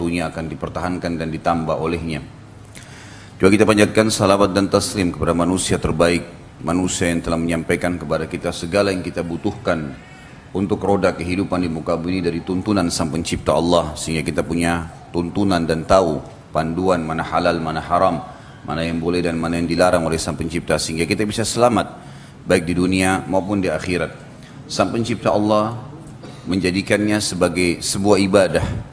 waktunya akan dipertahankan dan ditambah olehnya. Juga kita panjatkan salawat dan taslim kepada manusia terbaik, manusia yang telah menyampaikan kepada kita segala yang kita butuhkan untuk roda kehidupan di muka bumi dari tuntunan Sang Pencipta Allah, sehingga kita punya tuntunan dan tahu panduan mana halal, mana haram, mana yang boleh dan mana yang dilarang oleh Sang Pencipta, sehingga kita bisa selamat baik di dunia maupun di akhirat. Sang Pencipta Allah menjadikannya sebagai sebuah ibadah.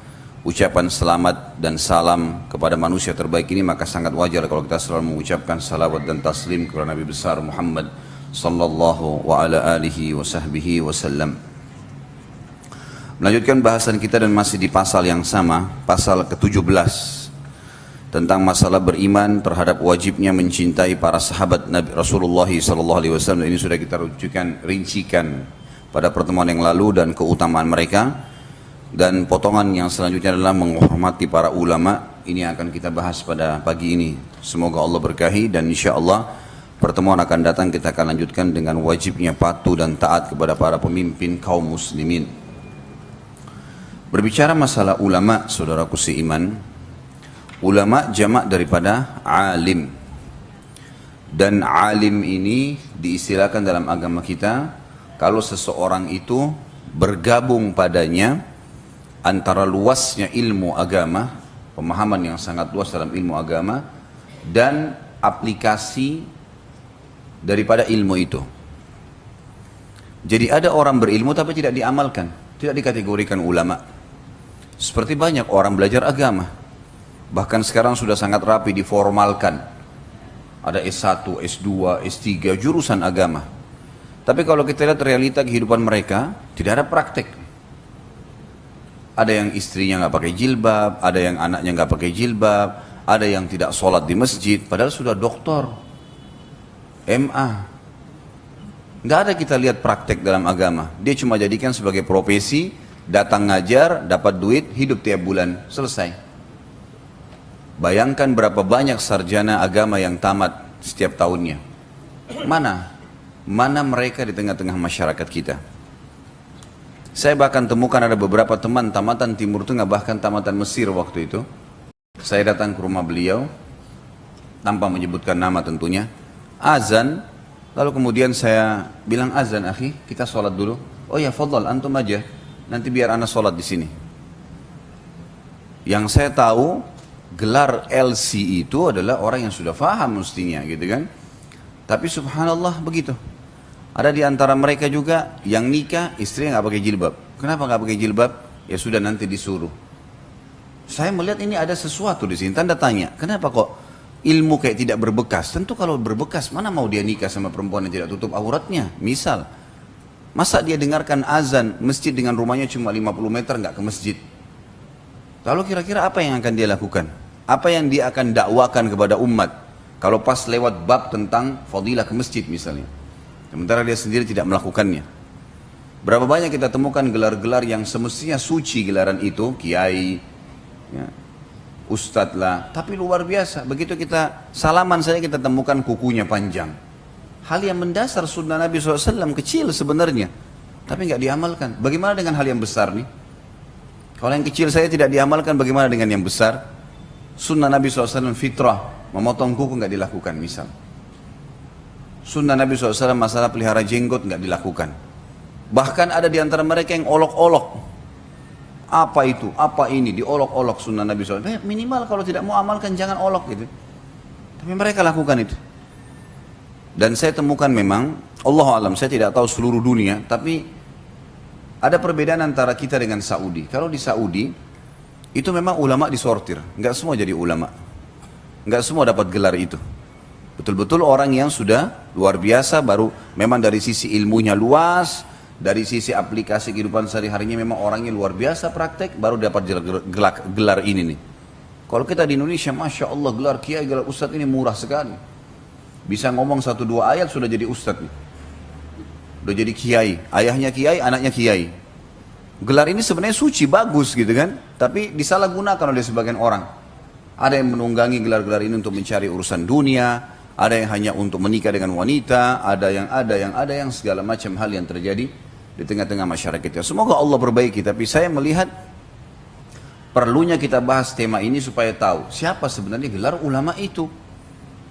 Ucapan selamat dan salam kepada manusia terbaik ini, maka sangat wajar kalau kita selalu mengucapkan salawat dan taslim kepada Nabi besar Muhammad sallallahu wa ala alihi wa sahbihi wasallam. Melanjutkan bahasan kita dan masih di pasal yang sama, pasal ke-17 tentang masalah beriman terhadap wajibnya mencintai para sahabat Nabi Rasulullah sallallahu alaihi wasallam. Ini sudah kita rincikan pada pertemuan yang lalu dan keutamaan mereka. Dan potongan yang selanjutnya adalah menghormati para ulama. Ini akan kita bahas pada pagi ini. Semoga Allah berkahi dan insya Allah pertemuan akan datang kita akan lanjutkan dengan wajibnya patuh dan taat kepada para pemimpin kaum muslimin. Berbicara masalah ulama, saudaraku seiman, ulama jamak daripada alim. Dan alim ini diistilahkan dalam agama kita kalau seseorang itu bergabung padanya antara luasnya ilmu agama, pemahaman yang sangat luas dalam ilmu agama, dan aplikasi daripada ilmu itu. Jadi ada orang berilmu tapi tidak diamalkan, tidak dikategorikan ulama. Seperti banyak orang belajar agama, bahkan sekarang sudah sangat rapi diformalkan. Ada S1, S2, S3, jurusan agama. Tapi kalau kita lihat realita kehidupan mereka, tidak ada praktek. Ada yang istrinya nggak pakai jilbab, ada yang anaknya nggak pakai jilbab, ada yang tidak sholat di masjid, padahal sudah doktor, MA. Nggak ada kita lihat praktek dalam agama. Dia cuma jadikan sebagai profesi, datang ngajar, dapat duit, hidup tiap bulan, selesai. Bayangkan berapa banyak sarjana agama yang tamat setiap tahunnya. Mana mereka di tengah-tengah masyarakat kita? Saya bahkan temukan ada beberapa teman tamatan Timur Tengah, bahkan tamatan Mesir waktu itu. Saya datang ke rumah beliau, tanpa menyebutkan nama tentunya. Azan, lalu kemudian saya bilang, azan akhi, kita sholat dulu. Oh ya, fadhal, antum aja, nanti biar anak sholat di sini. Yang saya tahu, gelar LC itu adalah orang yang sudah faham mestinya, gitu kan. Tapi subhanallah begitu. Ada di antara mereka juga yang nikah, istrinya nggak pakai jilbab. Kenapa nggak pakai jilbab? Ya sudah nanti disuruh. Saya melihat ini ada sesuatu di sini. Tanda tanya, kenapa kok ilmu kayak tidak berbekas? Tentu kalau berbekas, mana mau dia nikah sama perempuan yang tidak tutup auratnya? Misal, masa dia dengarkan azan masjid dengan rumahnya cuma 50 meter nggak ke masjid? Lalu kira-kira apa yang akan dia lakukan? Apa yang dia akan dakwakan kepada umat? Kalau pas lewat bab tentang fadilah ke masjid misalnya. Sementara dia sendiri tidak melakukannya. Berapa banyak kita temukan gelar-gelar yang semestinya suci gelaran itu, kiai, ya, ustadz lah, tapi luar biasa. Begitu kita salaman saja kita temukan kukunya panjang. Hal yang mendasar sunnah Nabi SAW kecil sebenarnya, tapi nggak diamalkan. Bagaimana dengan hal yang besar nih? Kalau yang kecil saya tidak diamalkan, bagaimana dengan yang besar? Sunnah Nabi SAW fitrah, memotong kuku nggak dilakukan misal. Sunnah Nabi SAW masalah pelihara jenggot nggak dilakukan. Bahkan ada di antara mereka yang olok-olok. Apa itu? Apa ini? Diolok-olok sunnah Nabi SAW. Minimal kalau tidak mau amalkan jangan olok gitu. Tapi mereka lakukan itu. Dan saya temukan memang, Allah alam, saya tidak tahu seluruh dunia, tapi ada perbedaan antara kita dengan Saudi. Kalau di Saudi, itu memang ulama disortir. Nggak semua jadi ulama. Nggak semua dapat gelar itu. Betul-betul orang yang sudah luar biasa, baru memang dari sisi ilmunya luas, dari sisi aplikasi kehidupan sehari-harinya memang orangnya luar biasa praktek, baru dapat gelar ini nih. Kalau kita di Indonesia, Masya Allah, gelar kiai, gelar ustadz ini murah sekali. Bisa ngomong 1-2 ayat sudah jadi ustadz nih. Udah jadi kiai, ayahnya kiai, anaknya kiai. Gelar ini sebenarnya suci, bagus gitu kan, tapi disalahgunakan oleh sebagian orang. Ada yang menunggangi gelar-gelar ini untuk mencari urusan dunia, ada yang hanya untuk menikah dengan wanita, ada yang segala macam hal yang terjadi di tengah-tengah masyarakat kita. Semoga Allah perbaiki, tapi saya melihat perlunya kita bahas tema ini supaya tahu siapa sebenarnya gelar ulama itu.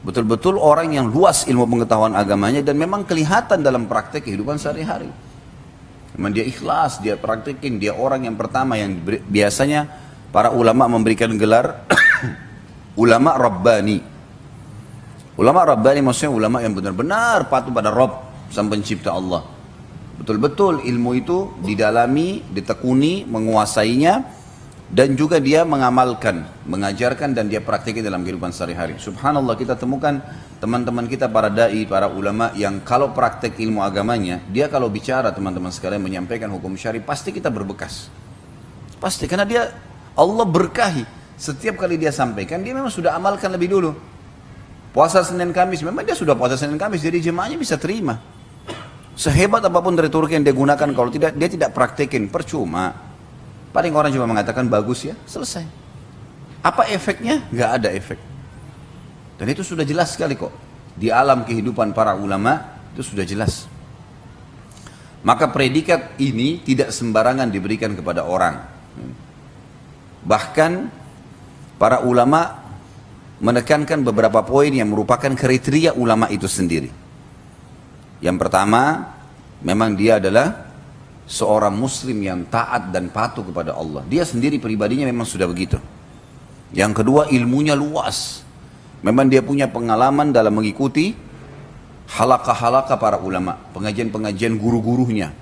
Betul-betul orang yang luas ilmu pengetahuan agamanya dan memang kelihatan dalam praktek kehidupan sehari-hari. Memang dia ikhlas, dia praktekin, dia orang yang pertama yang biasanya para ulama memberikan gelar ulama Rabbani. Ulama Rabbani maksudnya ulama yang benar-benar patuh pada Rabb, sang pencipta Allah. Betul-betul ilmu itu didalami, ditekuni, menguasainya, dan juga dia mengamalkan, mengajarkan, dan dia praktikkan dalam kehidupan sehari-hari. Subhanallah, kita temukan teman-teman kita para da'i, para ulama yang kalau praktek ilmu agamanya, dia kalau bicara teman-teman sekalian menyampaikan hukum syari, pasti kita berbekas. Pasti, karena dia Allah berkahi. Setiap kali dia sampaikan, dia memang sudah amalkan lebih dulu. Puasa Senin Kamis, memang dia sudah puasa Senin Kamis, jadi jemaahnya bisa terima. Sehebat apapun retorika yang dia gunakan, kalau tidak dia tidak praktekin, percuma. Paling orang cuma mengatakan bagus ya, selesai. Apa efeknya? Gak ada efek. Dan itu sudah jelas sekali kok. Di alam kehidupan para ulama, itu sudah jelas. Maka predikat ini tidak sembarangan diberikan kepada orang. Bahkan para ulama menekankan beberapa poin yang merupakan kriteria ulama itu sendiri. Yang pertama, memang dia adalah seorang muslim yang taat dan patuh kepada Allah. Dia sendiri pribadinya memang sudah begitu. Yang kedua, ilmunya luas. Memang dia punya pengalaman dalam mengikuti halaqah-halaqah para ulama, pengajian-pengajian guru-gurunya.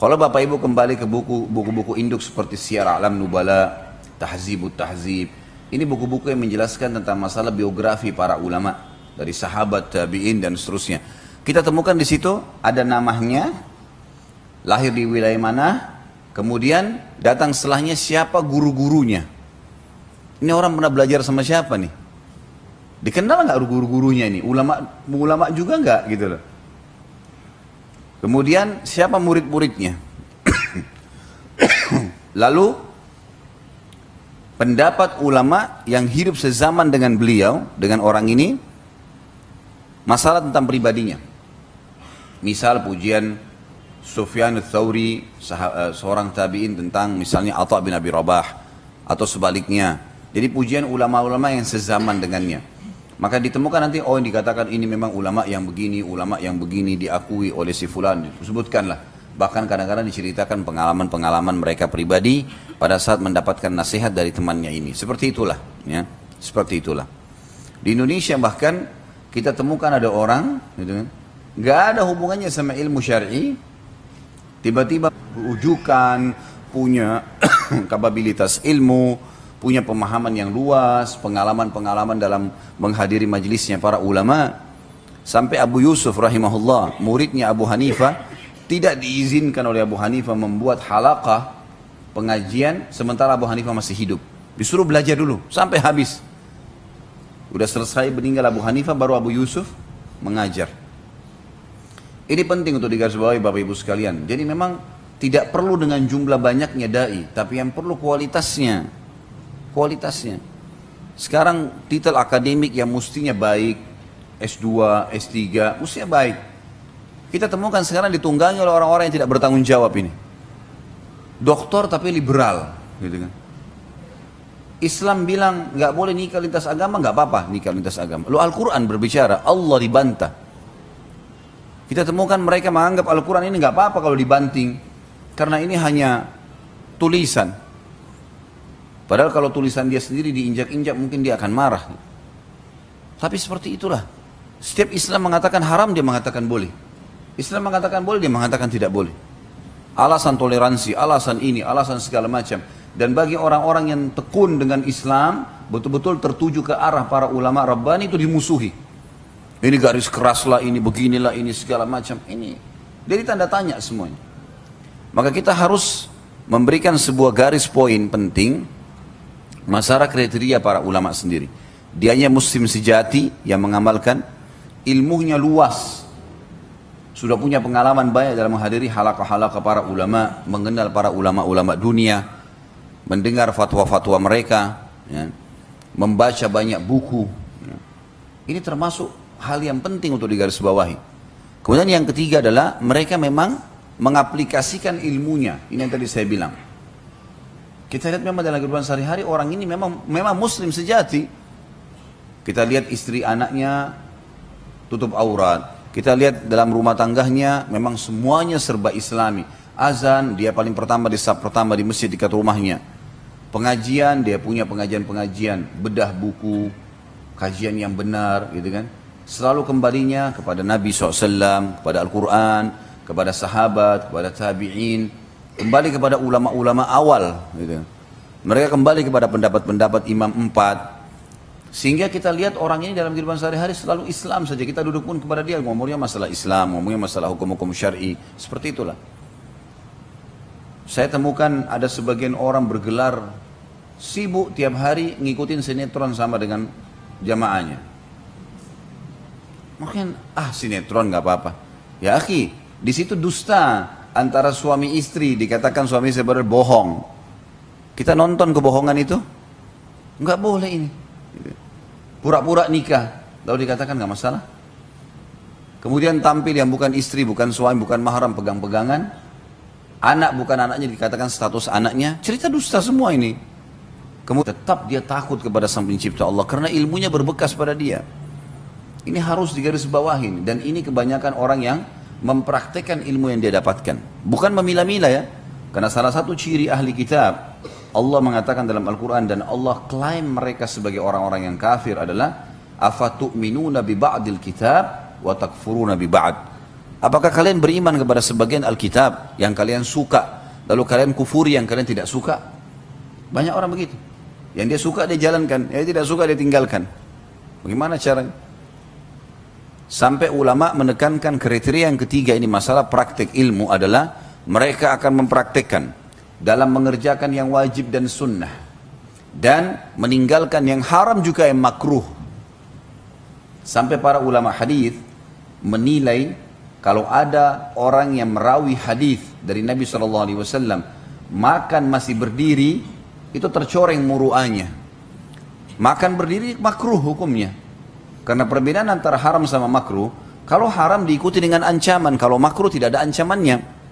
Kalau Bapak Ibu kembali ke buku-buku induk seperti Syiar A'lam Nubala, Tahzibut Tahzib, ini buku-buku yang menjelaskan tentang masalah biografi para ulama dari sahabat, tabi'in dan seterusnya. Kita temukan di situ ada namanya, lahir di wilayah mana, kemudian datang setelahnya siapa guru-gurunya. Ini orang pernah belajar sama siapa nih? Dikenal nggak guru-gurunya ini? Ulama juga nggak gitu loh. Kemudian siapa murid-muridnya? Lalu pendapat ulama yang hidup sezaman dengan beliau, dengan orang ini, masalah tentang pribadinya. Misal pujian Sufyan ats-Tsauri, seorang tabi'in, tentang misalnya Atha bin Abi Rabah, atau sebaliknya. Jadi pujian ulama-ulama yang sezaman dengannya. Maka ditemukan nanti, oh yang dikatakan ini memang ulama yang begini diakui oleh si fulan, disebutkanlah. Bahkan kadang-kadang diceritakan pengalaman-pengalaman mereka pribadi pada saat mendapatkan nasihat dari temannya ini. Seperti itulah, ya. Seperti itulah. Di Indonesia bahkan kita temukan ada orang, gitu kan, nggak ada hubungannya sama ilmu syar'i, tiba-tiba berujukan, punya kapabilitas ilmu, punya pemahaman yang luas, pengalaman-pengalaman dalam menghadiri majelisnya para ulama. Sampai Abu Yusuf rahimahullah, muridnya Abu Hanifah, tidak diizinkan oleh Abu Hanifah membuat halaqah pengajian sementara Abu Hanifah masih hidup. Disuruh belajar dulu sampai habis. Udah selesai meninggal Abu Hanifah, baru Abu Yusuf mengajar. Ini penting untuk digarisbawahi Bapak Ibu sekalian. Jadi memang tidak perlu dengan jumlah banyaknya dai, tapi yang perlu kualitasnya. Kualitasnya. Sekarang titel akademik yang mestinya baik, S2, S3, mestinya baik. Kita temukan sekarang ditunggangi oleh orang-orang yang tidak bertanggung jawab ini. Doktor tapi liberal, gitu kan. Islam bilang nggak boleh nikah lintas agama, nggak apa-apa nikah lintas agama. Lalu Al-Quran berbicara, Allah dibantah. Kita temukan mereka menganggap Al-Quran ini nggak apa-apa kalau dibanting, karena ini hanya tulisan. Padahal kalau tulisan dia sendiri diinjak-injak mungkin dia akan marah. Tapi seperti itulah. Setiap Islam mengatakan haram, dia mengatakan boleh. Islam mengatakan boleh, dia mengatakan tidak boleh. Alasan toleransi, alasan ini, alasan segala macam. Dan bagi orang-orang yang tekun dengan Islam, betul-betul tertuju ke arah para ulama Rabbani, itu dimusuhi. Ini garis keras lah, ini beginilah, ini segala macam. Ini jadi tanda tanya semuanya. Maka kita harus memberikan sebuah garis poin penting, masalah kriteria para ulama sendiri. Dianya muslim sejati yang mengamalkan, ilmunya luas, sudah punya pengalaman banyak dalam menghadiri halaqah-halaqah para ulama, mengenal para ulama-ulama dunia, mendengar fatwa-fatwa mereka, ya, membaca banyak buku. Ya. Ini termasuk hal yang penting untuk digarisbawahi. Kemudian yang ketiga adalah mereka memang mengaplikasikan ilmunya. Ini yang tadi saya bilang. Kita lihat memang dalam kehidupan sehari-hari orang ini memang muslim sejati. Kita lihat istri anaknya tutup aurat. Kita lihat dalam rumah tangganya memang semuanya serba islami. Azan dia paling pertama di saf pertama di masjid dekat rumahnya. Pengajian dia punya pengajian-pengajian, bedah buku, kajian yang benar gitu kan. Selalu kembalinya kepada Nabi SAW, kepada Al-Quran, kepada sahabat, kepada tabi'in. Kembali kepada ulama-ulama awal gitu. Mereka kembali kepada pendapat-pendapat Imam 4. Sehingga kita lihat orang ini dalam kehidupan sehari-hari selalu Islam saja. Kita duduk pun kepada dia ngomongnya masalah Islam, ngomongnya masalah hukum-hukum syar'i. Seperti itulah. Saya temukan ada sebagian orang bergelar sibuk tiap hari ngikutin sinetron sama dengan jamaahnya. Mungkin sinetron nggak apa-apa. Ya akhi, di situ dusta antara suami istri, dikatakan suami sebenarnya bohong. Kita nonton kebohongan itu? Nggak boleh ini. Pura-pura nikah, lalu dikatakan nggak masalah. Kemudian tampil yang bukan istri, bukan suami, bukan mahram, pegang-pegangan. Anak bukan anaknya, dikatakan status anaknya. Cerita dusta semua ini. Kemudian tetap dia takut kepada Sang Pencipta Allah karena ilmunya berbekas pada dia. Ini harus digarisbawahi, dan ini kebanyakan orang yang mempraktekkan ilmu yang dia dapatkan. Bukan memilah-milah ya. Karena salah satu ciri ahli kitab, Allah mengatakan dalam Al-Quran dan Allah klaim mereka sebagai orang-orang yang kafir adalah afatu'minuna bi ba'dil kitab wa takfuruna bi ba'd. Apakah kalian beriman kepada sebagian Alkitab yang kalian suka, lalu kalian kufuri yang kalian tidak suka? Banyak orang begitu. Yang dia suka dia jalankan, yang tidak suka dia tinggalkan. Bagaimana caranya? Sampai ulama menekankan kriteria yang ketiga ini, masalah praktek ilmu adalah mereka akan mempraktekkan dalam mengerjakan yang wajib dan sunnah dan meninggalkan yang haram juga yang makruh. Sampai para ulama hadis menilai kalau ada orang yang merawi hadis dari Nabi SAW makan masih berdiri, itu tercoreng muru'ahnya. Makan berdiri makruh hukumnya. Karena perbedaan antara haram sama makruh, kalau haram diikuti dengan ancaman, kalau makruh tidak ada ancamannya.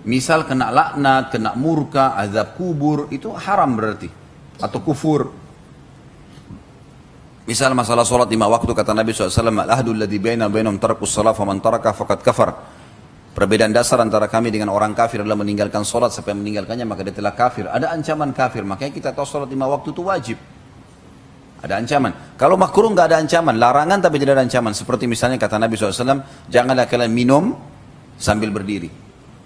Misal kena laknat, kena murka, azab kubur, itu haram berarti. Atau kufur. Misal masalah sholat 5 waktu, kata Nabi SAW, al-ahdul ladhi baina bainahum tarakus salat faman taraka faqad kafar. Perbedaan dasar antara kami dengan orang kafir adalah meninggalkan sholat, sampai meninggalkannya maka dia telah kafir. Ada ancaman kafir, makanya kita tahu sholat 5 waktu itu wajib. Ada ancaman. Kalau makruh nggak ada ancaman, larangan tapi tidak ada ancaman. Seperti misalnya kata Nabi SAW, janganlah kalian minum sambil berdiri.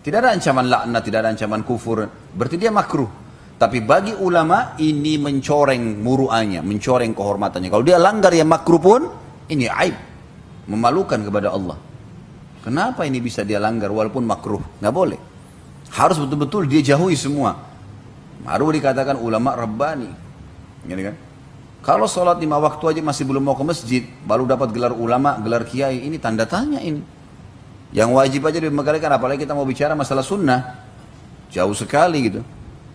Tidak ada ancaman laknat, tidak ada ancaman kufur. Berarti dia makruh. Tapi bagi ulama ini mencoreng muru'ahnya, mencoreng kehormatannya. Kalau dia langgar yang makruh pun, ini aib. Memalukan kepada Allah. Kenapa ini bisa dia langgar walaupun makruh? Nggak boleh. Harus betul-betul dia jauhi semua. Baru dikatakan ulama Rabbani. Gitu kan? Kalau sholat 5 waktu aja masih belum mau ke masjid, baru dapat gelar ulama, gelar kiai, ini tanda tanya ini. Yang wajib aja dimegarikan, apalagi kita mau bicara masalah sunnah. Jauh sekali gitu.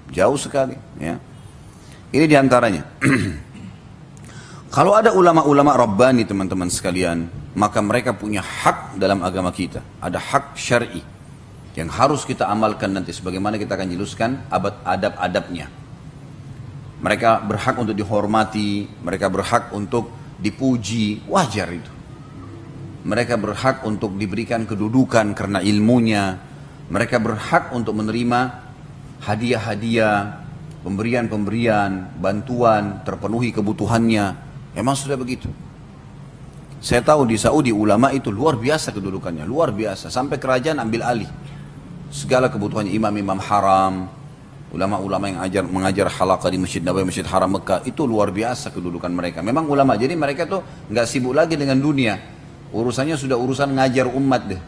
Jauh sekali. Ya. Ini diantaranya. Kalau ada ulama-ulama Rabbani teman-teman sekalian, maka mereka punya hak dalam agama kita. Ada hak syar'i yang harus kita amalkan nanti. Sebagaimana kita akan jelaskan adab-adabnya. Mereka berhak untuk dihormati, mereka berhak untuk dipuji, wajar itu. Mereka berhak untuk diberikan kedudukan karena ilmunya. Mereka berhak untuk menerima hadiah-hadiah, pemberian-pemberian, bantuan, terpenuhi kebutuhannya. Memang sudah begitu. Saya tahu di Saudi ulama itu luar biasa kedudukannya, luar biasa. Sampai kerajaan ambil alih segala kebutuhannya, imam-imam haram, ulama-ulama yang mengajar halaqah di Masjid Nabawi, Masjid Haram Mekah, itu luar biasa kedudukan mereka. Memang ulama, jadi mereka tuh nggak sibuk lagi dengan dunia. Urusannya sudah urusan ngajar umat deh.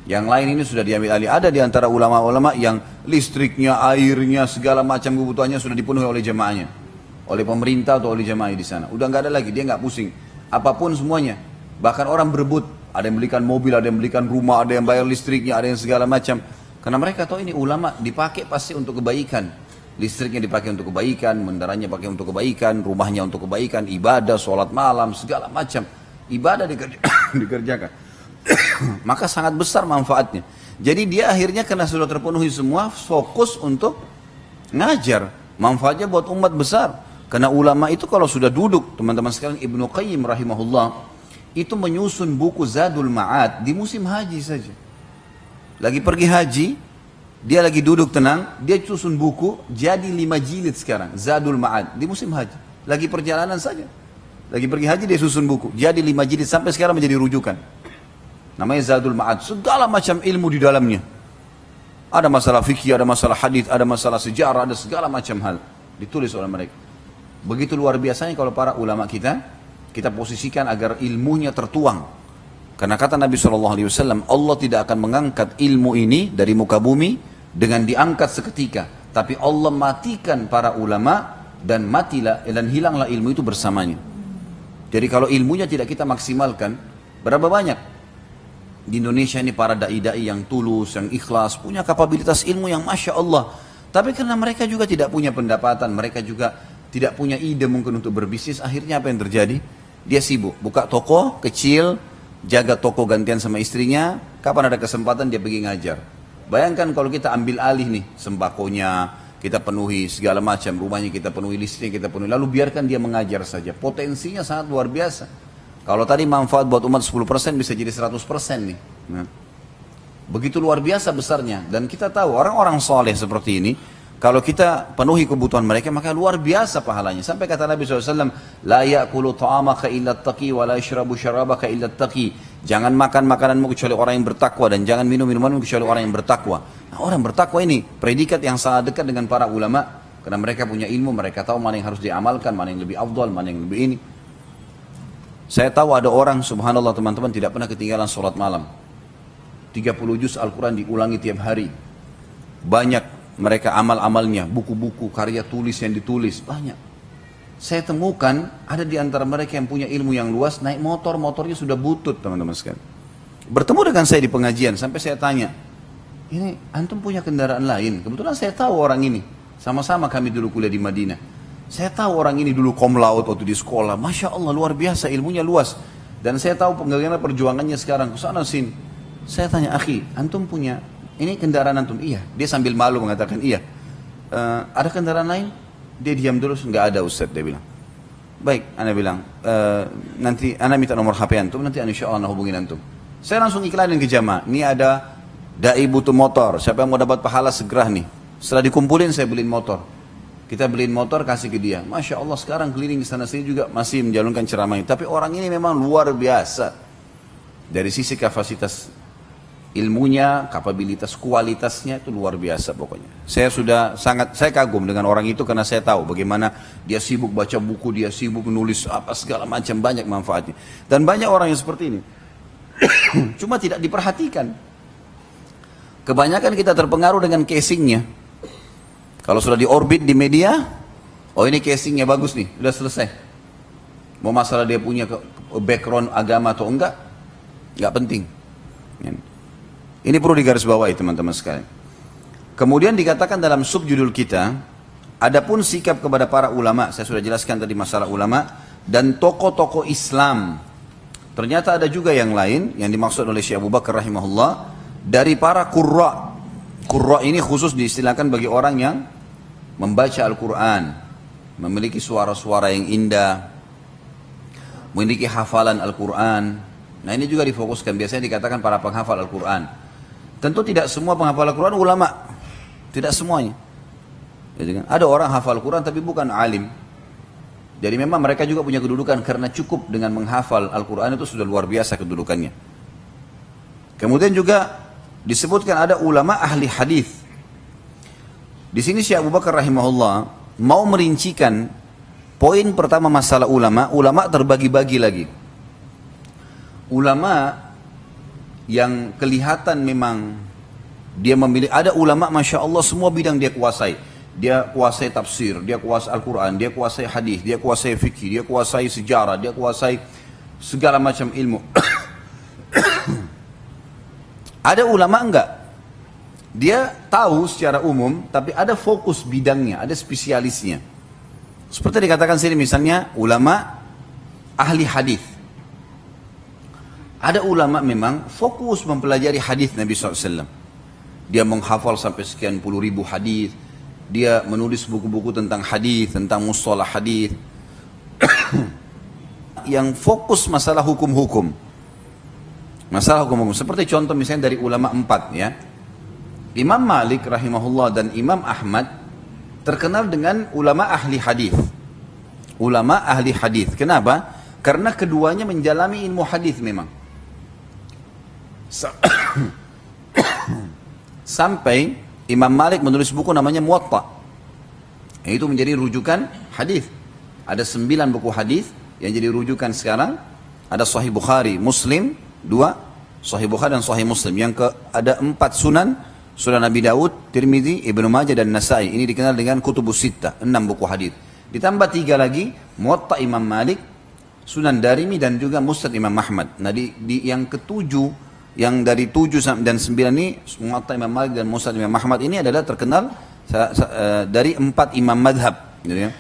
Yang lain ini sudah diambil alih. Ada di antara ulama-ulama yang listriknya, airnya, segala macam kebutuhannya sudah dipenuhi oleh jamaahnya, oleh pemerintah atau oleh jamaah di sana. Udah nggak ada lagi, dia nggak pusing. Apapun semuanya. Bahkan orang berebut, ada yang belikan mobil, ada yang belikan rumah, ada yang bayar listriknya, ada yang segala macam. Karena mereka tahu ini ulama dipakai pasti untuk kebaikan. Listriknya dipakai untuk kebaikan, mendaranya pakai untuk kebaikan, rumahnya untuk kebaikan, ibadah, sholat malam, segala macam. Ibadah dikerjakan. Maka sangat besar manfaatnya. Jadi dia akhirnya karena sudah terpenuhi semua, fokus untuk Ngajar, manfaatnya buat umat besar. Karena ulama itu kalau sudah duduk, teman-teman sekalian, Ibnu Qayyim rahimahullah, itu menyusun buku Zadul Ma'ad di musim haji saja. Lagi pergi haji, dia lagi duduk tenang, dia susun buku, jadi 5 jilid sekarang, Zadul Ma'ad, di musim haji. Lagi perjalanan saja. Lagi pergi haji dia susun buku, jadi 5 jilid, sampai sekarang menjadi rujukan. Namanya Zadul Ma'ad, segala macam ilmu di dalamnya. Ada masalah fikih, ada masalah hadis, ada masalah sejarah, ada segala macam hal ditulis oleh mereka. Begitu luar biasanya kalau para ulama kita posisikan agar ilmunya tertuang. Karena kata Nabi SAW, Allah tidak akan mengangkat ilmu ini dari muka bumi dengan diangkat seketika. Tapi Allah matikan para ulama dan matilah dan hilanglah ilmu itu bersamanya. Jadi kalau ilmunya tidak kita maksimalkan, berapa banyak di Indonesia ini para da'i-da'i yang tulus, yang ikhlas, punya kapabilitas ilmu yang Masya Allah. Tapi karena mereka juga tidak punya pendapatan, mereka juga tidak punya ide mungkin untuk berbisnis, akhirnya apa yang terjadi? Dia sibuk, buka toko kecil, jaga toko gantian sama istrinya, kapan ada kesempatan dia pergi ngajar. Bayangkan kalau kita ambil alih nih, sembakonya kita penuhi, segala macam, rumahnya kita penuhi, listriknya kita penuhi, lalu biarkan dia mengajar saja. Potensinya sangat luar biasa. Kalau tadi manfaat buat umat 10% bisa jadi 100% nih. Nah, begitu luar biasa besarnya. Dan kita tahu orang-orang soleh seperti ini, kalau kita penuhi kebutuhan mereka, maka luar biasa pahalanya. Sampai kata Nabi SAW, La ya'kulu ta'amaka illa taqi wa la yashrabu syarabaka illa taqi. Jangan makan makananmu kecuali orang yang bertakwa, dan jangan minum minumanmu kecuali orang yang bertakwa. Nah, orang bertakwa ini predikat yang sangat dekat dengan para ulama. Karena mereka punya ilmu, mereka tahu mana yang harus diamalkan, mana yang lebih afdal, mana yang lebih ini. Saya tahu ada orang, subhanallah teman-teman, tidak pernah ketinggalan sholat malam. 30 juz Al-Quran diulangi tiap hari. Banyak mereka amal-amalnya, buku-buku, karya tulis yang ditulis, banyak. Saya temukan ada di antara mereka yang punya ilmu yang luas, naik motor, motornya sudah butut teman-teman sekalian. Bertemu dengan saya di pengajian, sampai saya tanya, ini antum punya kendaraan lain? Kebetulan saya tahu orang ini, sama-sama kami dulu kuliah di Madinah. Saya tahu orang ini dulu cum laude waktu di sekolah. Masya Allah luar biasa, ilmunya luas. Dan saya tahu bagaimana perjuangannya sekarang. Kesana sini. Saya tanya, akhi, antum punya, ini kendaraan antum? Iya. Dia sambil malu mengatakan, iya. Ada kendaraan lain? Dia diam dulu, nggak ada Ustaz, dia bilang. Baik, Ana bilang, nanti Ana minta nomor HP antum, nanti insya Allah Ana hubungin antum. Saya langsung iklanin ke jamaah. Ini ada dai butuh motor, siapa yang mau dapat pahala segera nih. Setelah dikumpulin, saya beliin motor. Kita beliin motor, kasih ke dia. Masya Allah sekarang keliling sana sini juga masih menjalankan ceramah ini. Tapi orang ini memang luar biasa. Dari sisi kapasitas ilmunya, kapabilitas, kualitasnya itu luar biasa pokoknya. Saya kagum dengan orang itu karena saya tahu bagaimana dia sibuk baca buku, dia sibuk menulis apa segala macam, banyak manfaatnya. Dan banyak orang yang seperti ini. Cuma tidak diperhatikan. Kebanyakan kita terpengaruh dengan casingnya. Kalau sudah di orbit di media, oh ini casingnya bagus nih, sudah selesai. Mau masalah dia punya background agama atau enggak penting. Ini perlu digarisbawahi teman-teman sekalian. Kemudian dikatakan dalam subjudul kita, adapun sikap kepada para ulama, saya sudah jelaskan tadi masalah ulama, dan tokoh-tokoh Islam. Ternyata ada juga yang lain, yang dimaksud oleh Syekh Abu Bakar rahimahullah, dari para qurra. Qurra ini khusus diistilahkan bagi orang yang membaca Al-Quran, memiliki suara-suara yang indah, memiliki hafalan Al-Quran. Nah ini juga difokuskan, biasanya dikatakan para penghafal Al-Quran. Tentu tidak semua penghafal Al-Quran ulama, tidak semuanya. Jadi, ada orang hafal Al-Quran tapi bukan alim. Jadi memang mereka juga punya kedudukan karena cukup dengan menghafal Al-Quran itu sudah luar biasa kedudukannya. Kemudian juga disebutkan ada ulama ahli hadis. Di sini Syekh Abu Bakar rahimahullah mau merincikan poin pertama masalah ulama terbagi-bagi lagi. Ulama yang kelihatan memang dia memilih, ada ulama Masya Allah semua bidang dia kuasai. Dia kuasai tafsir, dia kuasai Al-Quran, dia kuasai hadis, dia kuasai fikih, dia kuasai sejarah, dia kuasai segala macam ilmu. Ada ulama enggak? Dia tahu secara umum, tapi ada fokus bidangnya, ada spesialisnya. Seperti dikatakan sini misalnya, ulama ahli hadis. Ada ulama memang fokus mempelajari hadis Nabi SAW. Dia menghafal sampai sekian puluh ribu hadis. dia menulis buku-buku tentang hadis, tentang mustalah hadis, yang fokus masalah hukum-hukum. Masalah hukum-hukum. Seperti contoh misalnya dari ulama 4 ya. Imam Malik rahimahullah dan Imam Ahmad terkenal dengan ulama ahli hadis. Ulama ahli hadis. Kenapa? Karena keduanya menjalani ilmu hadis memang. Sampai Imam Malik menulis buku namanya Muwatta. Itu menjadi rujukan hadis. Ada 9 buku hadis yang jadi rujukan sekarang. Ada Sahih Bukhari, Muslim, 2 Sahih Bukhari dan Sahih Muslim. Ada 4 sunan, Sunan Nabi Daud, Tirmidzi, Ibnu Majah dan Nasai. Ini dikenal dengan Kutubus Sittah, 6 buku hadis. Ditambah 3 lagi, Muwatta Imam Malik, Sunan Darimi dan juga Musnad Imam Ahmad. Nah di yang ketujuh, yang dari 7 dan 9 ini, Muwatta Imam Malik dan Musnad Imam Ahmad ini adalah terkenal dari 4 imam madhab. Gitu ya.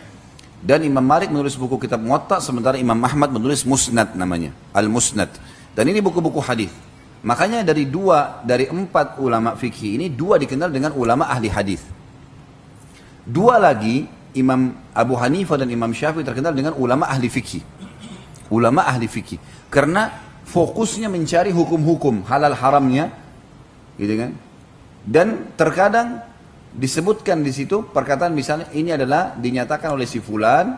Dan Imam Malik menulis buku kitab Muwatta, sementara Imam Ahmad menulis Musnad namanya, Al-Musnad. Dan ini buku-buku hadis. Makanya dari 4 ulama fikih ini, 2 dikenal dengan ulama ahli hadis. 2 lagi, Imam Abu Hanifah dan Imam Syafi'i terkenal dengan ulama ahli fikih. Ulama ahli fikih. Karena fokusnya mencari hukum-hukum halal haramnya, gitu kan? Dan terkadang disebutkan di situ perkataan misalnya ini adalah dinyatakan oleh si fulan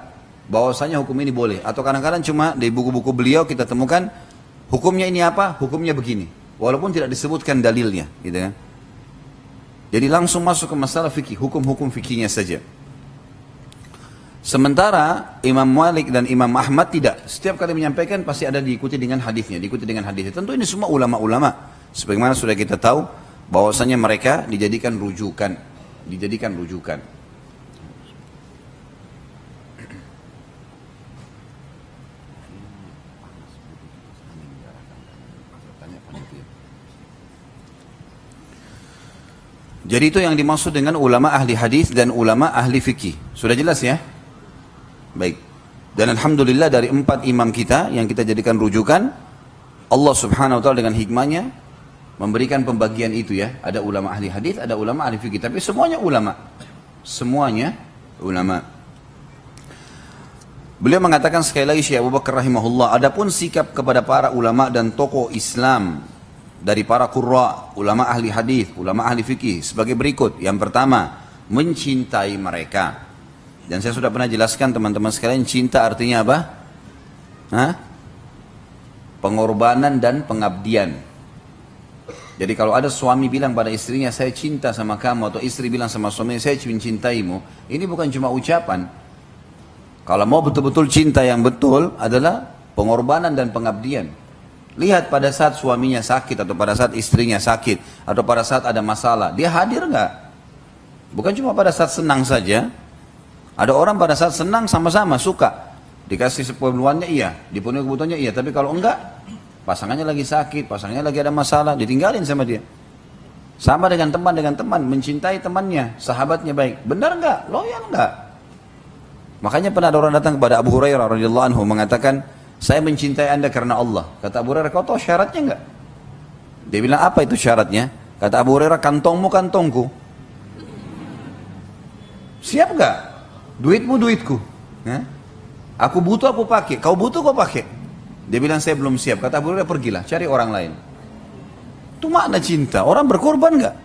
bahwasanya hukum ini boleh, atau kadang-kadang cuma di buku-buku beliau kita temukan hukumnya ini apa, hukumnya begini, walaupun tidak disebutkan dalilnya, gitu kan? Jadi langsung masuk ke masalah fikih, hukum-hukum fikihnya saja. Sementara Imam Malik dan Imam Ahmad tidak. Setiap kali menyampaikan pasti ada diikuti dengan hadisnya, diikuti dengan hadisnya. Tentu ini semua ulama-ulama. Sebagaimana sudah kita tahu bahwasanya mereka dijadikan rujukan, Jadi itu yang dimaksud dengan ulama ahli hadis dan ulama ahli fikih. Sudah jelas ya? Baik. Dan alhamdulillah dari 4 imam kita yang kita jadikan rujukan, Allah Subhanahu wa taala dengan hikmahnya memberikan pembagian itu ya. Ada ulama ahli hadis, ada ulama ahli fikih, tapi semuanya ulama. Semuanya ulama. Beliau mengatakan sekali lagi Syekh Abu Bakar rahimahullah, adapun sikap kepada para ulama dan tokoh Islam dari para qurra, ulama ahli hadis, ulama ahli fikih sebagai berikut. Yang pertama, mencintai mereka. Dan saya sudah pernah jelaskan teman-teman sekalian, cinta artinya apa? Pengorbanan dan pengabdian. Jadi kalau ada suami bilang pada istrinya, saya cinta sama kamu, atau istri bilang sama suaminya, saya mencintaimu, ini bukan cuma ucapan. Kalau mau betul-betul cinta yang betul adalah pengorbanan dan pengabdian. Lihat pada saat suaminya sakit, atau pada saat istrinya sakit, atau pada saat ada masalah, dia hadir nggak? Bukan cuma pada saat senang saja. Ada orang pada saat senang sama-sama suka, dikasih keperluannya iya, dipenuhi kebutuhannya iya, tapi kalau enggak, pasangannya lagi sakit, pasangannya lagi ada masalah, ditinggalin sama dia. Sama dengan teman, mencintai temannya, sahabatnya baik, benar enggak? Loyal enggak? Makanya pernah ada orang datang kepada Abu Hurairah radhiyallahu anhu mengatakan, saya mencintai anda karena Allah. Kata Abu Hurairah, kau tahu syaratnya enggak? Dia bilang, apa itu syaratnya? Kata Abu Hurairah, kantongmu kantongku. Siap enggak? Duitmu duitku. Aku butuh aku pakai, kau butuh kau pakai. Dia bilang saya belum siap. Kata Abu Hurairah, pergilah cari orang lain. Itu makna cinta. Orang berkorban enggak?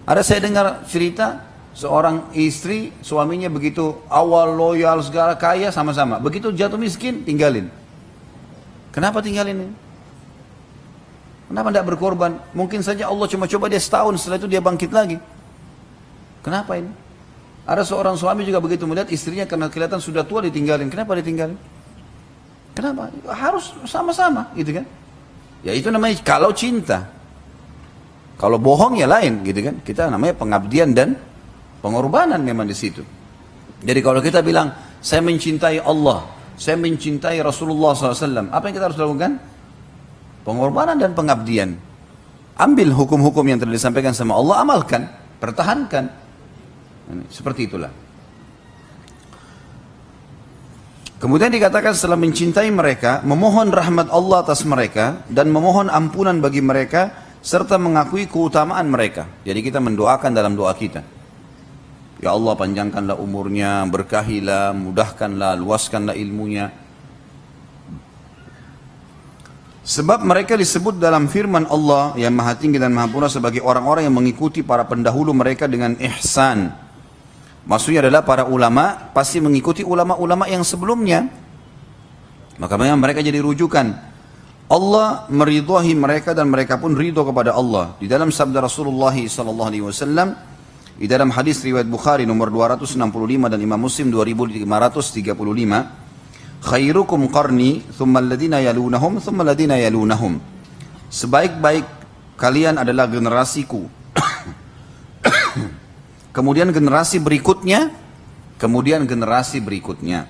Ada saya dengar cerita seorang istri, suaminya begitu awal loyal segala kaya sama-sama. Begitu jatuh miskin tinggalin. Kenapa tinggalin? Kenapa tidak berkorban? Mungkin saja Allah cuma coba dia setahun, setelah itu dia bangkit lagi. Kenapa ini? Ada seorang suami juga begitu melihat istrinya karena kelihatan sudah tua ditinggalin. Kenapa ditinggalin? Kenapa? Harus sama-sama, gitu kan? Ya itu namanya kalau cinta. Kalau bohong ya lain, gitu kan? Kita namanya pengabdian dan pengorbanan memang di situ. Jadi kalau kita bilang saya mencintai Allah, saya mencintai Rasulullah SAW, apa yang kita harus lakukan? Pengorbanan dan pengabdian. Ambil hukum-hukum yang telah disampaikan sama Allah, amalkan, pertahankan. Seperti itulah. Kemudian dikatakan setelah mencintai mereka, memohon rahmat Allah atas mereka dan memohon ampunan bagi mereka serta mengakui keutamaan mereka. Jadi kita mendoakan dalam doa kita. Ya Allah panjangkanlah umurnya, berkahilah, mudahkanlah, luaskanlah ilmunya. Sebab mereka disebut dalam firman Allah yang Maha Tinggi dan Maha Purna sebagai orang-orang yang mengikuti para pendahulu mereka dengan ihsan. Maksudnya adalah para ulama pasti mengikuti ulama-ulama yang sebelumnya. Maka memang mereka jadi rujukan. Allah meridhahi mereka dan mereka pun ridho kepada Allah. Di dalam sabda Rasulullah SAW, di dalam hadis riwayat Bukhari nomor 265 dan Imam Muslim 2535, khairukum qarni thumma alladhina yalunahum thumma alladhina yalunahum. Sebaik-baik kalian adalah generasiku. Kemudian generasi berikutnya, kemudian generasi berikutnya.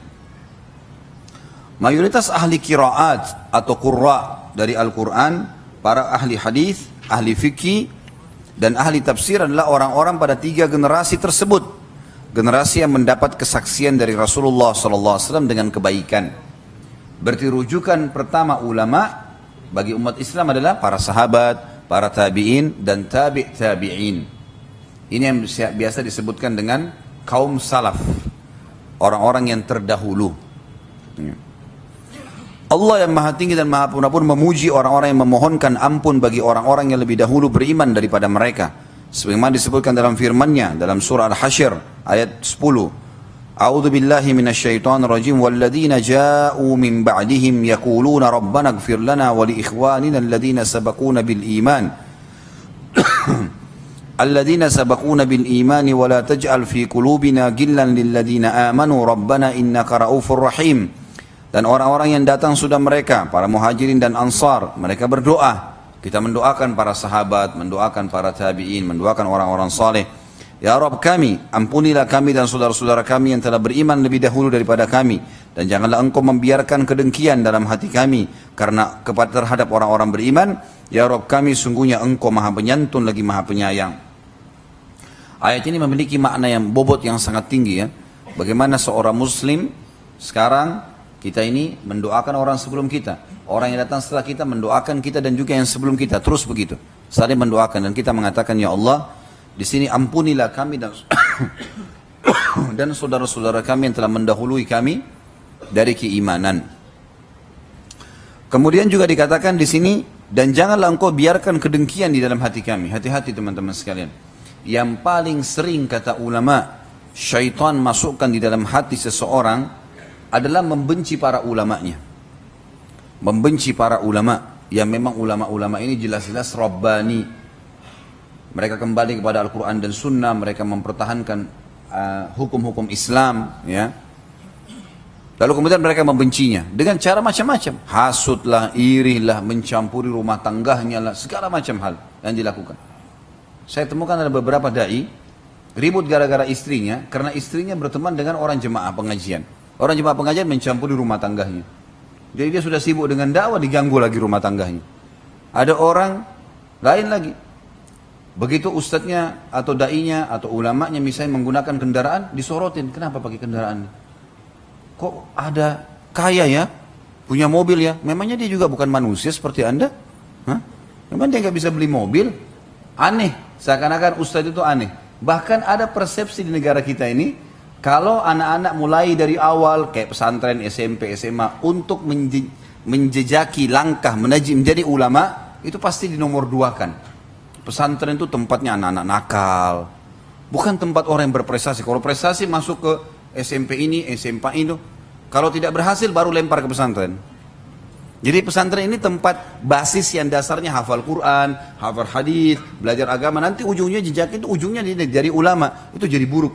Mayoritas ahli qiraat atau qurra dari Al-Quran, para ahli hadis, ahli fikih, dan ahli tafsir adalah orang-orang pada 3 generasi tersebut. Generasi yang mendapat kesaksian dari Rasulullah SAW dengan kebaikan. Berarti rujukan pertama ulama bagi umat Islam adalah para sahabat, para tabi'in, dan tabi'in. Ini yang biasa disebutkan dengan kaum salaf, orang-orang yang terdahulu. Allah yang Maha Tinggi dan Maha Purna pun memuji orang-orang yang memohonkan ampun bagi orang-orang yang lebih dahulu beriman daripada mereka. Sebagaimana disebutkan dalam firman-Nya dalam surah Al-Hasyr ayat 10. A'udzu billahi minasyaitonir rajim walladzina ja'u min ba'dihim yaquluna rabbana ighfir lana wa li ikhwanina alladhina sabaquna bil iman. Alladhina sabaquna bil iman wa la taj'al fi qulubina ghillan lil ladzina amanu rabbana innaka raufur rahim. Dan orang-orang yang datang sudah mereka, para muhajirin dan ansar, mereka berdoa. Kita mendoakan para sahabat, mendoakan para tabi'in, mendoakan orang-orang saleh. Ya Rabb kami, ampunilah kami dan saudara-saudara kami yang telah beriman lebih dahulu daripada kami. Dan janganlah engkau membiarkan kedengkian dalam hati kami karena kepada terhadap orang-orang beriman. Ya Rabb kami, sungguhnya engkau maha penyantun lagi maha penyayang. Ayat ini memiliki makna yang bobot yang sangat tinggi ya. Bagaimana seorang muslim sekarang kita ini mendoakan orang sebelum kita. Orang yang datang setelah kita mendoakan kita dan juga yang sebelum kita. Terus begitu. Saling mendoakan dan kita mengatakan, ya Allah, di sini ampunilah kami dan dan saudara-saudara kami yang telah mendahului kami dari keimanan. Kemudian juga dikatakan di sini, dan janganlah engkau biarkan kedengkian di dalam hati kami. Hati-hati teman-teman sekalian. Yang paling sering kata ulama, syaitan masukkan di dalam hati seseorang adalah membenci para ulamanya. Membenci para ulama yang memang ulama-ulama ini jelas-jelas Rabbani. Mereka kembali kepada Al-Quran dan Sunnah, mereka mempertahankan hukum-hukum Islam, ya. Lalu kemudian mereka membencinya dengan cara macam-macam, hasutlah, irihlah, mencampuri rumah tangganya lah, segala macam hal yang dilakukan. Saya temukan ada beberapa dai ribut gara-gara istrinya, karena istrinya berteman dengan orang jemaah pengajian. Orang jemaah pengajian mencampuri rumah tangganya. Jadi dia sudah sibuk dengan dakwah, diganggu lagi rumah tangganya. Ada orang lain lagi. Begitu ustadznya atau dai-nya atau ulamanya misalnya menggunakan kendaraan, disorotin. Kenapa pakai kendaraan? Kok ada kaya ya? Punya mobil ya? Memangnya dia juga bukan manusia seperti Anda? Hah? Memang dia nggak bisa beli mobil? Aneh. Seakan-akan ustadz itu aneh. Bahkan ada persepsi di negara kita ini, kalau anak-anak mulai dari awal kayak pesantren, SMP, SMA untuk menjejaki langkah menjadi ulama, itu pasti dinomor 2-kan. Pesantren itu tempatnya anak-anak nakal, bukan tempat orang yang berprestasi. Kalau prestasi masuk ke SMP ini, SMA itu. Kalau tidak berhasil baru lempar ke pesantren. Jadi pesantren ini tempat basis yang dasarnya hafal Quran, hafal hadis, belajar agama. Nanti ujungnya jejak itu ujungnya dari ulama, itu jadi buruk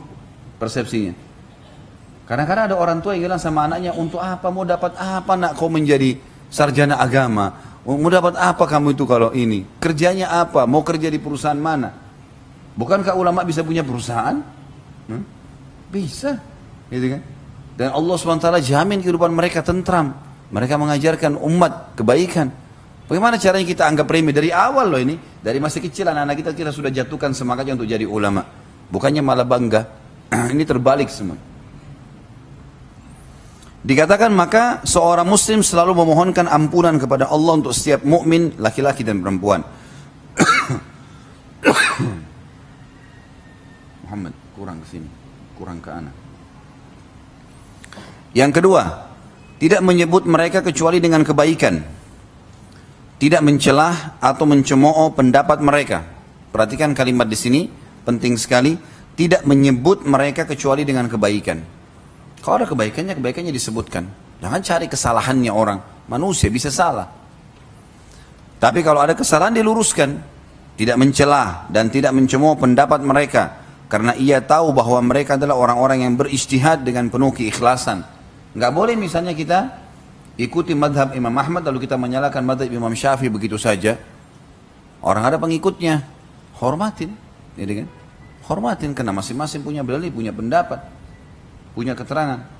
persepsinya. Kadang-kadang ada orang tua yang bilang sama anaknya, untuk apa, mau dapat apa nak kau menjadi sarjana agama? Mau dapat apa kamu itu kalau ini? Kerjanya apa? Mau kerja di perusahaan mana? Bukankah ulama bisa punya perusahaan? Bisa, gitu kan? Dan Allah SWT jamin kehidupan mereka tentram. Mereka mengajarkan umat kebaikan. Bagaimana caranya kita anggap remeh dari awal loh ini? Dari masih kecil anak-anak kita sudah jatuhkan semangatnya untuk jadi ulama. Bukannya malah bangga. Ini terbalik semua. Dikatakan maka seorang muslim selalu memohonkan ampunan kepada Allah untuk setiap mukmin laki-laki dan perempuan. Muhammad kurang ke sini. kurang ke anak. Yang kedua, tidak menyebut mereka kecuali dengan kebaikan. Tidak mencelah atau mencemooh pendapat mereka. Perhatikan kalimat di sini, penting sekali. Tidak menyebut mereka kecuali dengan kebaikan. Kalau ada kebaikannya, kebaikannya disebutkan. Jangan cari kesalahannya orang. Manusia bisa salah. Tapi kalau ada kesalahan diluruskan. Tidak mencelah dan tidak mencemooh pendapat mereka. Karena ia tahu bahwa mereka adalah orang-orang yang berijtihad dengan penuh keikhlasan. Nggak boleh misalnya kita ikuti madhab Imam Ahmad lalu kita menyalahkan madhab Imam Syafi'i begitu saja. Orang ada pengikutnya. Hormatin. Gitu kan? Hormatin karena masing-masing punya dalil, punya pendapat, punya keterangan.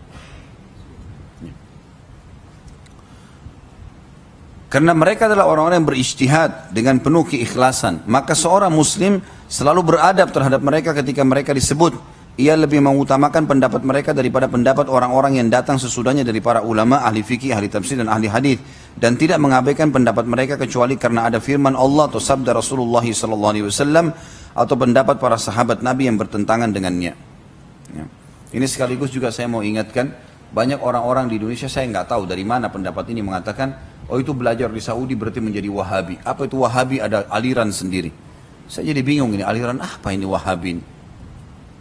Karena mereka adalah orang-orang yang berijtihad dengan penuh keikhlasan, maka seorang muslim selalu beradab terhadap mereka ketika mereka disebut. Ia lebih mengutamakan pendapat mereka daripada pendapat orang-orang yang datang sesudahnya dari para ulama, ahli fikih, ahli tafsir dan ahli hadis, dan tidak mengabaikan pendapat mereka kecuali karena ada firman Allah atau sabda Rasulullah SAW atau pendapat para sahabat Nabi yang bertentangan dengannya. Ya. Ini sekaligus juga saya mau ingatkan, banyak orang-orang di Indonesia saya nggak tahu dari mana pendapat ini mengatakan, oh itu belajar di Saudi berarti menjadi Wahabi. Apa itu Wahabi? Ada aliran sendiri. Saya jadi bingung ini, aliran apa ini Wahabi ini?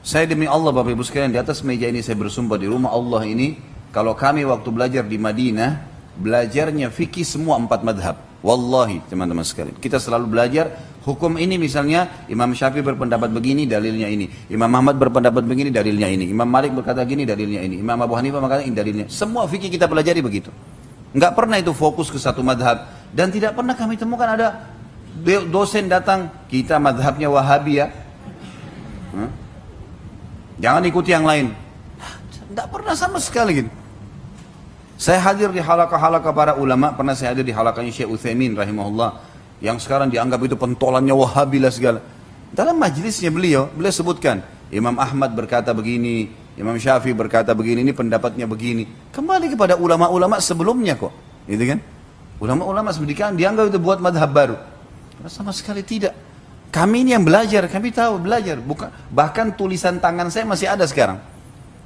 Saya demi Allah Bapak Ibu sekalian, di atas meja ini saya bersumpah di rumah Allah ini, kalau kami waktu belajar di Madinah, belajarnya fikih semua 4 madhab. Wallahi teman-teman sekalian, kita selalu belajar hukum ini misalnya, Imam Syafi'i berpendapat begini, dalilnya ini. Imam Ahmad berpendapat begini, dalilnya ini. Imam Malik berkata gini, dalilnya ini. Imam Abu Hanifah berkata ini, dalilnya. Semua fikih kita pelajari begitu. Enggak pernah itu fokus ke satu madhab. Dan tidak pernah kami temukan ada dosen datang, kita madhabnya Wahabi ya. Jangan ikuti yang lain. Tidak pernah sama sekali gitu. Saya hadir di halaqah-halaqah para ulama, pernah saya hadir di halaqahnya Syekh Utsaimin rahimahullah, yang sekarang dianggap itu pentolannya Wahabi lah segala. Dalam majlisnya beliau sebutkan, Imam Ahmad berkata begini, Imam Syafi'i berkata begini, ini pendapatnya begini. Kembali kepada ulama-ulama sebelumnya kok, gitu kan? Ulama-ulama sebelumnya dianggap itu buat madhab baru. Sama sekali tidak. Kami ini yang belajar, kami tahu belajar. Bahkan tulisan tangan saya masih ada sekarang.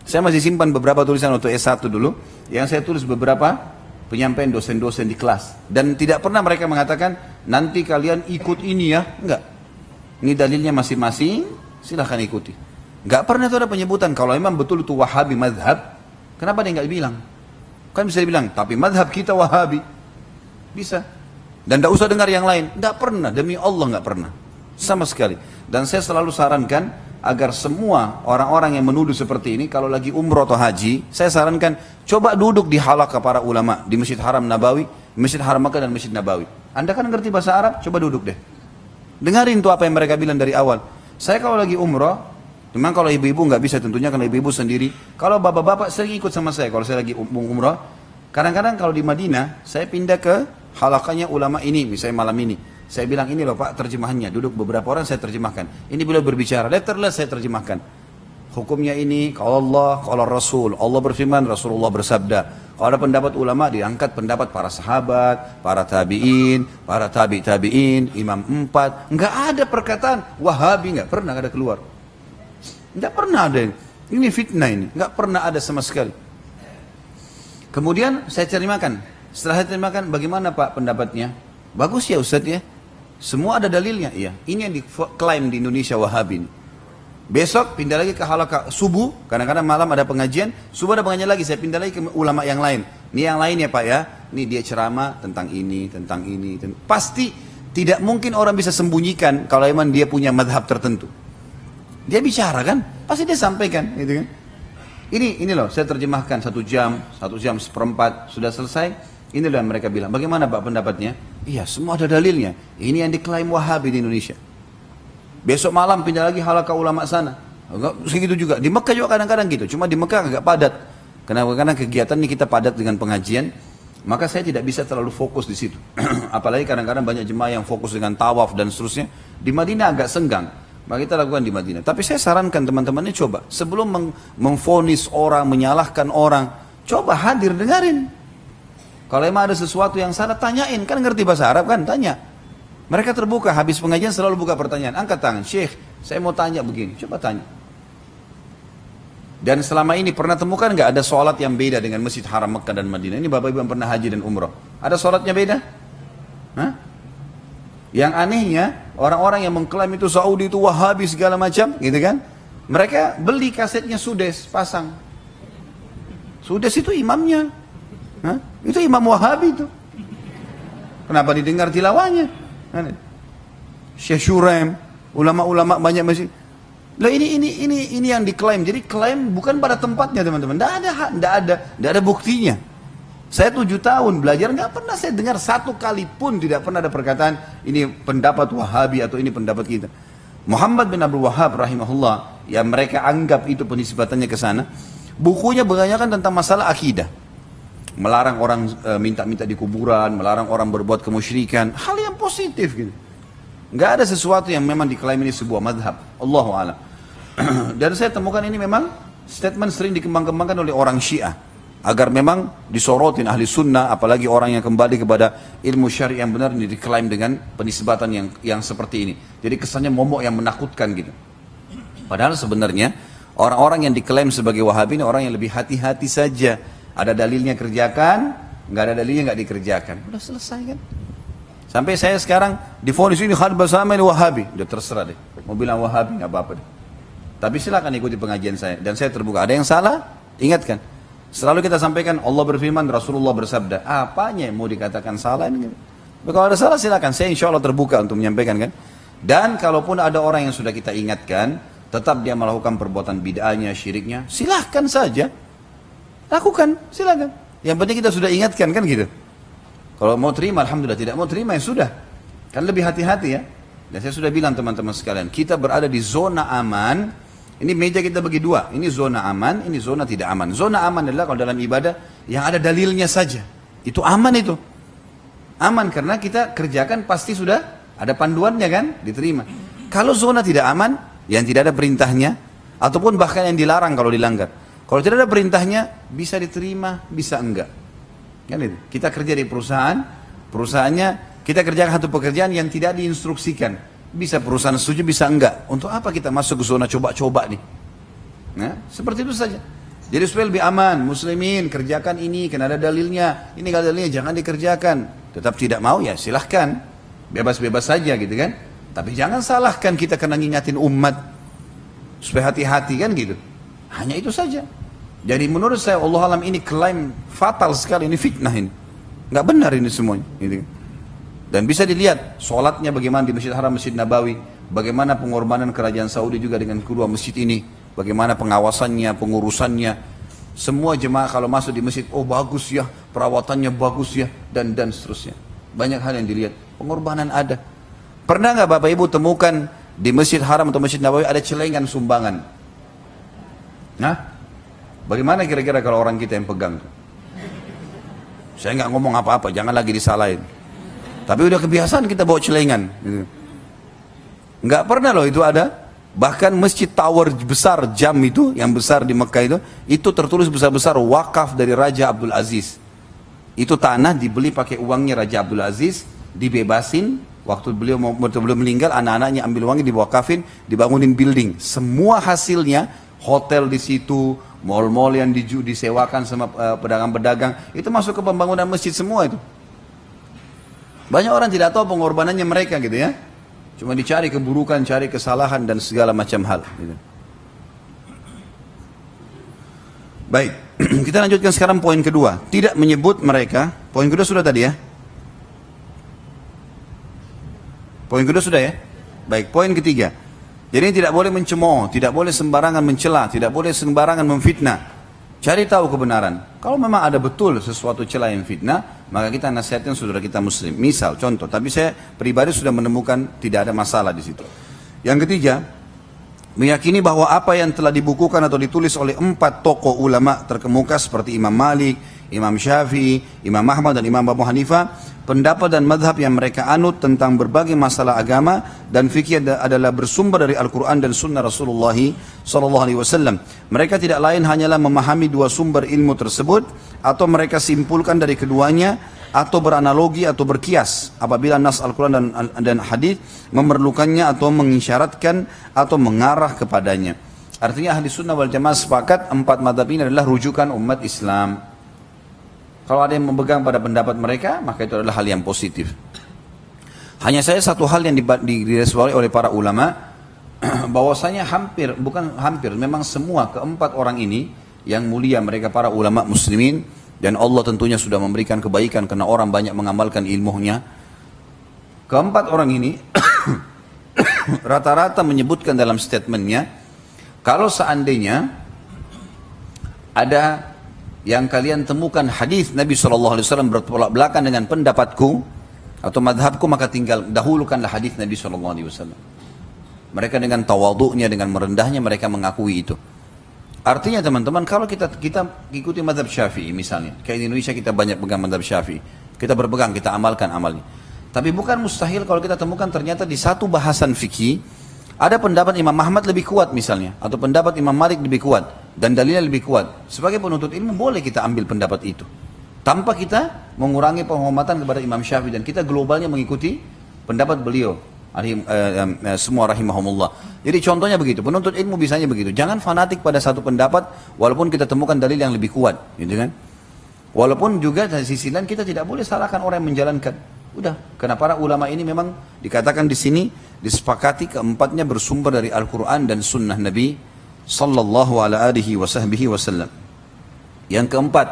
Saya masih simpan beberapa tulisan waktu S1 dulu, yang saya tulis beberapa penyampaian dosen-dosen di kelas. Dan tidak pernah mereka mengatakan, nanti kalian ikut ini ya. Enggak. Ini dalilnya masing-masing, silahkan ikuti. Enggak pernah itu ada penyebutan, kalau memang betul itu Wahabi madhab, kenapa dia enggak bilang? Kan bisa dibilang, tapi madhab kita Wahabi. Bisa. Dan tidak usah dengar yang lain. Enggak pernah, demi Allah enggak pernah. Sama sekali. Dan saya selalu sarankan, agar semua orang-orang yang menuduh seperti ini, kalau lagi umroh atau haji, saya sarankan coba duduk di halaqah para ulama di Masjid Haram Nabawi, Masjid Haram Makkah dan Masjid Nabawi. Anda kan ngerti bahasa Arab, coba duduk deh. Dengarin tuh apa yang mereka bilang dari awal. Saya kalau lagi umroh, memang kalau ibu-ibu nggak bisa tentunya karena ibu-ibu sendiri. Kalau bapak-bapak sering ikut sama saya kalau saya lagi umroh. Kadang-kadang kalau di Madinah, saya pindah ke halaqahnya ulama ini, misalnya malam ini. Saya bilang ini loh Pak terjemahannya, duduk beberapa orang saya terjemahkan. Ini beliau berbicara, letterless saya terjemahkan. Hukumnya ini, kalau Allah, kalau Rasul, Allah berfirman, Rasulullah bersabda. Kalau ada pendapat ulama, diangkat pendapat para sahabat, para tabi'in, para tabi'in, imam 4. Enggak ada perkataan Wahabi, enggak pernah ada keluar. Enggak pernah ada ini fitnah ini, enggak pernah ada sama sekali. Kemudian saya terjemahkan. Setelah saya terjemahkan, bagaimana Pak pendapatnya? Bagus ya Ustadz ya. Semua ada dalilnya, iya. Ini yang diklaim di Indonesia Wahabi. Besok pindah lagi ke halaqah subuh, kadang-kadang malam ada pengajian, subuh ada pengajian lagi, saya pindah lagi ke ulama yang lain. Ini yang lain ya Pak ya. Ini dia ceramah tentang ini, tentang ini. Pasti tidak mungkin orang bisa sembunyikan kalau memang dia punya madhab tertentu. Dia bicara kan, pasti dia sampaikan, gitu kan. Ini loh, saya terjemahkan 1 jam, 1 jam seperempat, sudah selesai. Ini loh yang mereka bilang, bagaimana Pak pendapatnya? Iya, semua ada dalilnya. Ini yang diklaim Wahabi di Indonesia. Besok malam pindah lagi halaqah ulama sana. Segitu juga. Di Mekah juga kadang-kadang gitu. Cuma di Mekah agak padat. Karena kegiatan ini kita padat dengan pengajian. Maka saya tidak bisa terlalu fokus di situ. Apalagi kadang-kadang banyak jemaah yang fokus dengan tawaf dan seterusnya. Di Madinah agak senggang. Maka kita lakukan di Madinah. Tapi saya sarankan teman-temannya coba. Sebelum memvonis orang, menyalahkan orang. Coba hadir, dengarin. Kalau emang ada sesuatu yang salah, tanyain. Kan ngerti bahasa Arab kan, tanya. Mereka terbuka, habis pengajian selalu buka pertanyaan. Angkat tangan, Syekh, saya mau tanya begini. Coba tanya. Dan selama ini pernah temukan nggak ada sholat yang beda dengan Masjid Haram Mekah dan Madinah? Ini Bapak Ibu yang pernah haji dan umrah. Ada sholatnya beda? Hah? Yang anehnya, orang-orang yang mengklaim itu Saudi itu Wahabi segala macam, gitu kan? Mereka beli kasetnya Sudes, pasang. Sudes itu imamnya. Hah? Itu imam Wahabi itu. Kenapa didengar tilawahnya? Syekh Shurem, ulama-ulama banyak masih. Lah ini yang diklaim. Jadi klaim bukan pada tempatnya teman-teman. Tidak ada buktinya. Saya 7 tahun belajar, nggak pernah saya dengar satu kali pun tidak pernah ada perkataan ini pendapat Wahabi atau ini pendapat kita. Muhammad bin Abdul Wahhab rahimahullah, yang mereka anggap itu penisbatannya ke sana, bukunya kebanyakan tentang masalah akidah. Melarang orang minta-minta di kuburan, melarang orang berbuat kemusyrikan, hal yang positif gitu. Nggak ada sesuatu yang memang diklaim ini sebuah madhab. Allahu a'lam. Dan saya temukan ini memang statement sering dikembang-kembangkan oleh orang Syiah agar memang disorotin ahli sunnah, apalagi orang yang kembali kepada ilmu syari yang benar, ini diklaim dengan penisbatan yang seperti ini. Jadi kesannya momok yang menakutkan gitu. Padahal sebenarnya orang-orang yang diklaim sebagai Wahabi ini orang yang lebih hati-hati saja. Ada dalilnya kerjakan, nggak ada dalilnya nggak dikerjakan. Udah selesai kan? Sampai saya sekarang divonis ini Khalid Basama ini Wahabi, udah terserah deh. Mau bilang Wahabi nggak apa-apa deh. Tapi silakan ikuti pengajian saya dan saya terbuka. Ada yang salah, ingatkan. Selalu kita sampaikan Allah berfirman, Rasulullah bersabda. Apanya yang mau dikatakan salah ini? Kalau ada salah silakan. Saya insya Allah terbuka untuk menyampaikan kan. Dan kalaupun ada orang yang sudah kita ingatkan, tetap dia melakukan perbuatan bid'ahnya, syiriknya, silahkan saja. Lakukan, silakan. Yang penting kita sudah ingatkan kan gitu. Kalau mau terima, alhamdulillah. Tidak mau terima, ya sudah. Kan lebih hati-hati ya. Dan saya sudah bilang teman-teman sekalian, kita berada di zona aman. Ini meja kita bagi dua. Ini zona aman, ini zona tidak aman. Zona aman adalah kalau dalam ibadah yang ada dalilnya saja. Itu aman itu. Aman karena kita kerjakan pasti sudah ada panduannya kan, diterima. Kalau zona tidak aman, yang tidak ada perintahnya, ataupun bahkan yang dilarang kalau dilanggar. Kalau tidak ada perintahnya, bisa diterima, bisa enggak. Kan itu. Kita kerja di perusahaan, perusahaannya kita kerjakan satu pekerjaan yang tidak diinstruksikan. Bisa perusahaan setuju, bisa enggak. Untuk apa kita masuk ke zona coba-coba nih? Nah, seperti itu saja. Jadi supaya lebih aman, muslimin kerjakan ini, karena ada dalilnya. Ini kalau dalilnya jangan dikerjakan. Tetap tidak mau ya silahkan. Bebas-bebas saja gitu kan. Tapi jangan salahkan kita karena ngingatin umat. Supaya hati-hati kan gitu. Hanya itu saja. Jadi menurut saya Allah alam ini klaim fatal sekali, ini fitnah ini. Nggak benar ini semuanya. Gitu. Dan bisa dilihat sholatnya bagaimana di Masjid Haram, Masjid Nabawi. Bagaimana pengorbanan kerajaan Saudi juga dengan kedua masjid ini. Bagaimana pengawasannya, pengurusannya. Semua jemaah kalau masuk di masjid, oh bagus ya, perawatannya bagus ya, dan seterusnya. Banyak hal yang dilihat. Pengorbanan ada. Pernah nggak Bapak Ibu temukan di Masjid Haram atau Masjid Nabawi ada celengan sumbangan? Nah, bagaimana kira-kira kalau orang kita yang pegang? Saya nggak ngomong apa-apa, jangan lagi disalahin. Tapi udah kebiasaan kita bawa celengan. Nggak pernah loh itu ada. Bahkan masjid tower besar jam itu, yang besar di Mekah itu tertulis besar-besar wakaf dari Raja Abdul Aziz. Itu tanah dibeli pakai uangnya Raja Abdul Aziz, dibebasin. Waktu beliau meninggal, anak-anaknya ambil uangnya diwakafin, dibangunin building. Semua hasilnya, hotel di situ, mall-mall yang disewakan sama pedagang-pedagang, itu masuk ke pembangunan masjid semua itu. Banyak orang tidak tahu pengorbanannya mereka gitu ya. Cuma dicari keburukan, cari kesalahan dan segala macam hal. Gitu. Baik, kita lanjutkan sekarang poin kedua. Tidak menyebut mereka. Poin kedua sudah tadi ya. Poin kedua sudah ya. Baik, poin ketiga. Jadi tidak boleh mencemooh, tidak boleh sembarangan mencela, tidak boleh sembarangan memfitnah. Cari tahu kebenaran. Kalau memang ada betul sesuatu celah yang fitnah, maka kita nasihatkan saudara kita muslim. Misal, contoh. Tapi saya pribadi sudah menemukan tidak ada masalah di situ. Yang ketiga, meyakini bahwa apa yang telah dibukukan atau ditulis oleh 4 tokoh ulama terkemuka seperti Imam Malik, Imam Syafi'i, Imam Ahmad dan Imam Abu Hanifah, pendapat dan madhab yang mereka anut tentang berbagai masalah agama dan fikih adalah bersumber dari Al-Quran dan Sunnah Rasulullah SAW. Mereka tidak lain hanyalah memahami dua sumber ilmu tersebut, atau mereka simpulkan dari keduanya, atau beranalogi atau berkias apabila nas Al-Quran dan hadis memerlukannya atau mengisyaratkan atau mengarah kepadanya. Artinya ahli sunnah wal jamaah sepakat 4 madhab ini adalah rujukan umat Islam. Kalau ada yang memegang pada pendapat mereka, maka itu adalah hal yang positif. Hanya saya satu hal yang direswari oleh para ulama, bahwasanya memang semua keempat orang ini yang mulia, mereka para ulama muslimin, dan Allah tentunya sudah memberikan kebaikan karena orang banyak mengamalkan ilmunya. Keempat orang ini rata-rata menyebutkan dalam statementnya, kalau seandainya ada yang kalian temukan hadis Nabi SAW bertolak belakang dengan pendapatku atau madhabku, maka dahulukanlah hadis Nabi SAW. Mereka dengan tawaduknya, dengan merendahnya mereka mengakui itu. Artinya teman-teman, kalau kita ikuti madhab Syafi'i misalnya, kayak di Indonesia kita banyak pegang madhab Syafi'i, kita berpegang, kita amalkan amalnya. Tapi bukan mustahil kalau kita temukan ternyata di satu bahasan fikih ada pendapat Imam Ahmad lebih kuat misalnya, atau pendapat Imam Malik lebih kuat, dan dalilnya lebih kuat. Sebagai penuntut ilmu boleh kita ambil pendapat itu, tanpa kita mengurangi penghormatan kepada Imam Syafi'i, dan kita globalnya mengikuti pendapat beliau. Semua rahimahumullah. Jadi contohnya begitu, penuntut ilmu bisanya begitu. Jangan fanatik pada satu pendapat walaupun kita temukan dalil yang lebih kuat, gitu kan? Walaupun juga dari sisi lain kita tidak boleh salahkan orang yang menjalankan. Udah, karena para ulama ini memang dikatakan di sini disepakati keempatnya bersumber dari Al-Quran dan Sunnah Nabi Sallallahu Alaihi Wasallam. Yang keempat,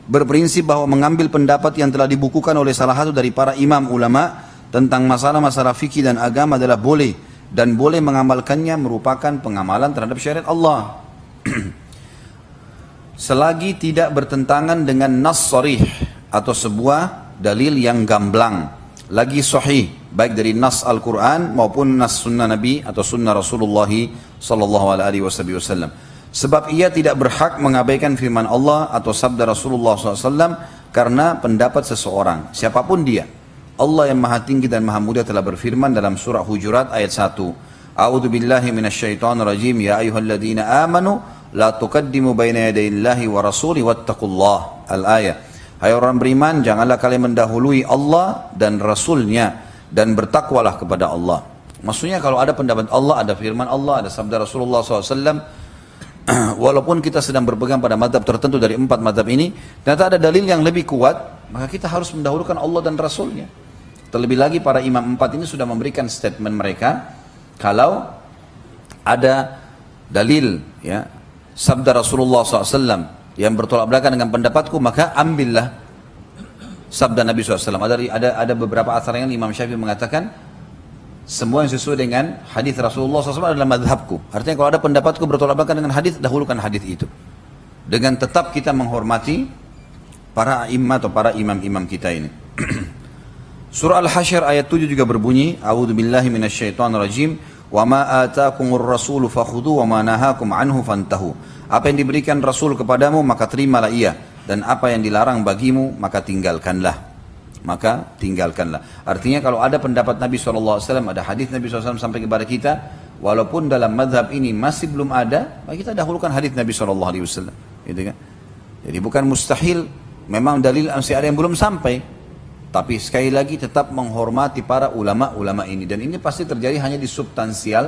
berprinsip bahwa mengambil pendapat yang telah dibukukan oleh salah satu dari para imam ulama tentang masalah-masalah fikih dan agama adalah boleh, dan boleh mengamalkannya merupakan pengamalan terhadap syariat Allah. Selagi tidak bertentangan dengan nas sharih atau sebuah dalil yang gamblang, lagi sahih, baik dari nas Al-Quran maupun nas sunnah Nabi atau sunnah Rasulullah Sallallahu Alaihi Wasallam. Sebab ia tidak berhak mengabaikan firman Allah atau sabda Rasulullah SAW karena pendapat seseorang, siapapun dia. Allah yang maha tinggi dan maha mulia telah berfirman dalam surah Hujurat ayat 1. A'udzu billahi minasyaitonir rajim. Ya ayyuhalladzina amanu la tuqaddimu baina yadayillahi wa rasuli wattaqullah. Al-ayah. Hai orang beriman, janganlah kalian mendahului Allah dan Rasulnya, dan bertakwalah kepada Allah. Maksudnya kalau ada pendapat Allah, ada firman Allah, ada sabda Rasulullah SAW, walaupun kita sedang berpegang pada madhab tertentu dari 4 madhab ini, ternyata ada dalil yang lebih kuat, maka kita harus mendahulukan Allah dan Rasulnya. Terlebih lagi para imam 4 ini sudah memberikan statement mereka, kalau ada dalil ya sabda Rasulullah SAW yang bertolak belakang dengan pendapatku, maka ambillah sabda Nabi SAW. Ada beberapa asar yang Imam Syafi'i mengatakan semua yang sesuai dengan hadis Rasulullah SAW adalah madhabku. Artinya kalau ada pendapatku bertolak belakang dengan hadis, dahulukan hadis itu. Dengan tetap kita menghormati para imam atau para imam-imam kita ini. Surah Al-Hasyr ayat 7 juga berbunyi, A'udzu billahi minasyaitonir rajim, wa ma ataakumur rasulu fakhudhu wa ma nahakum anhu fantahu. Apa yang diberikan Rasul kepadamu maka terimalah ia, dan apa yang dilarang bagimu maka tinggalkanlah. Artinya kalau ada pendapat Nabi SAW, ada hadis Nabi SAW sampai kepada kita, walaupun dalam madhab ini masih belum ada, maka kita dahulukan hadis Nabi SAW. Gitu kan? Jadi bukan mustahil, memang dalil masih ada yang belum sampai. Tapi sekali lagi tetap menghormati para ulama-ulama ini. Dan ini pasti terjadi hanya di substansial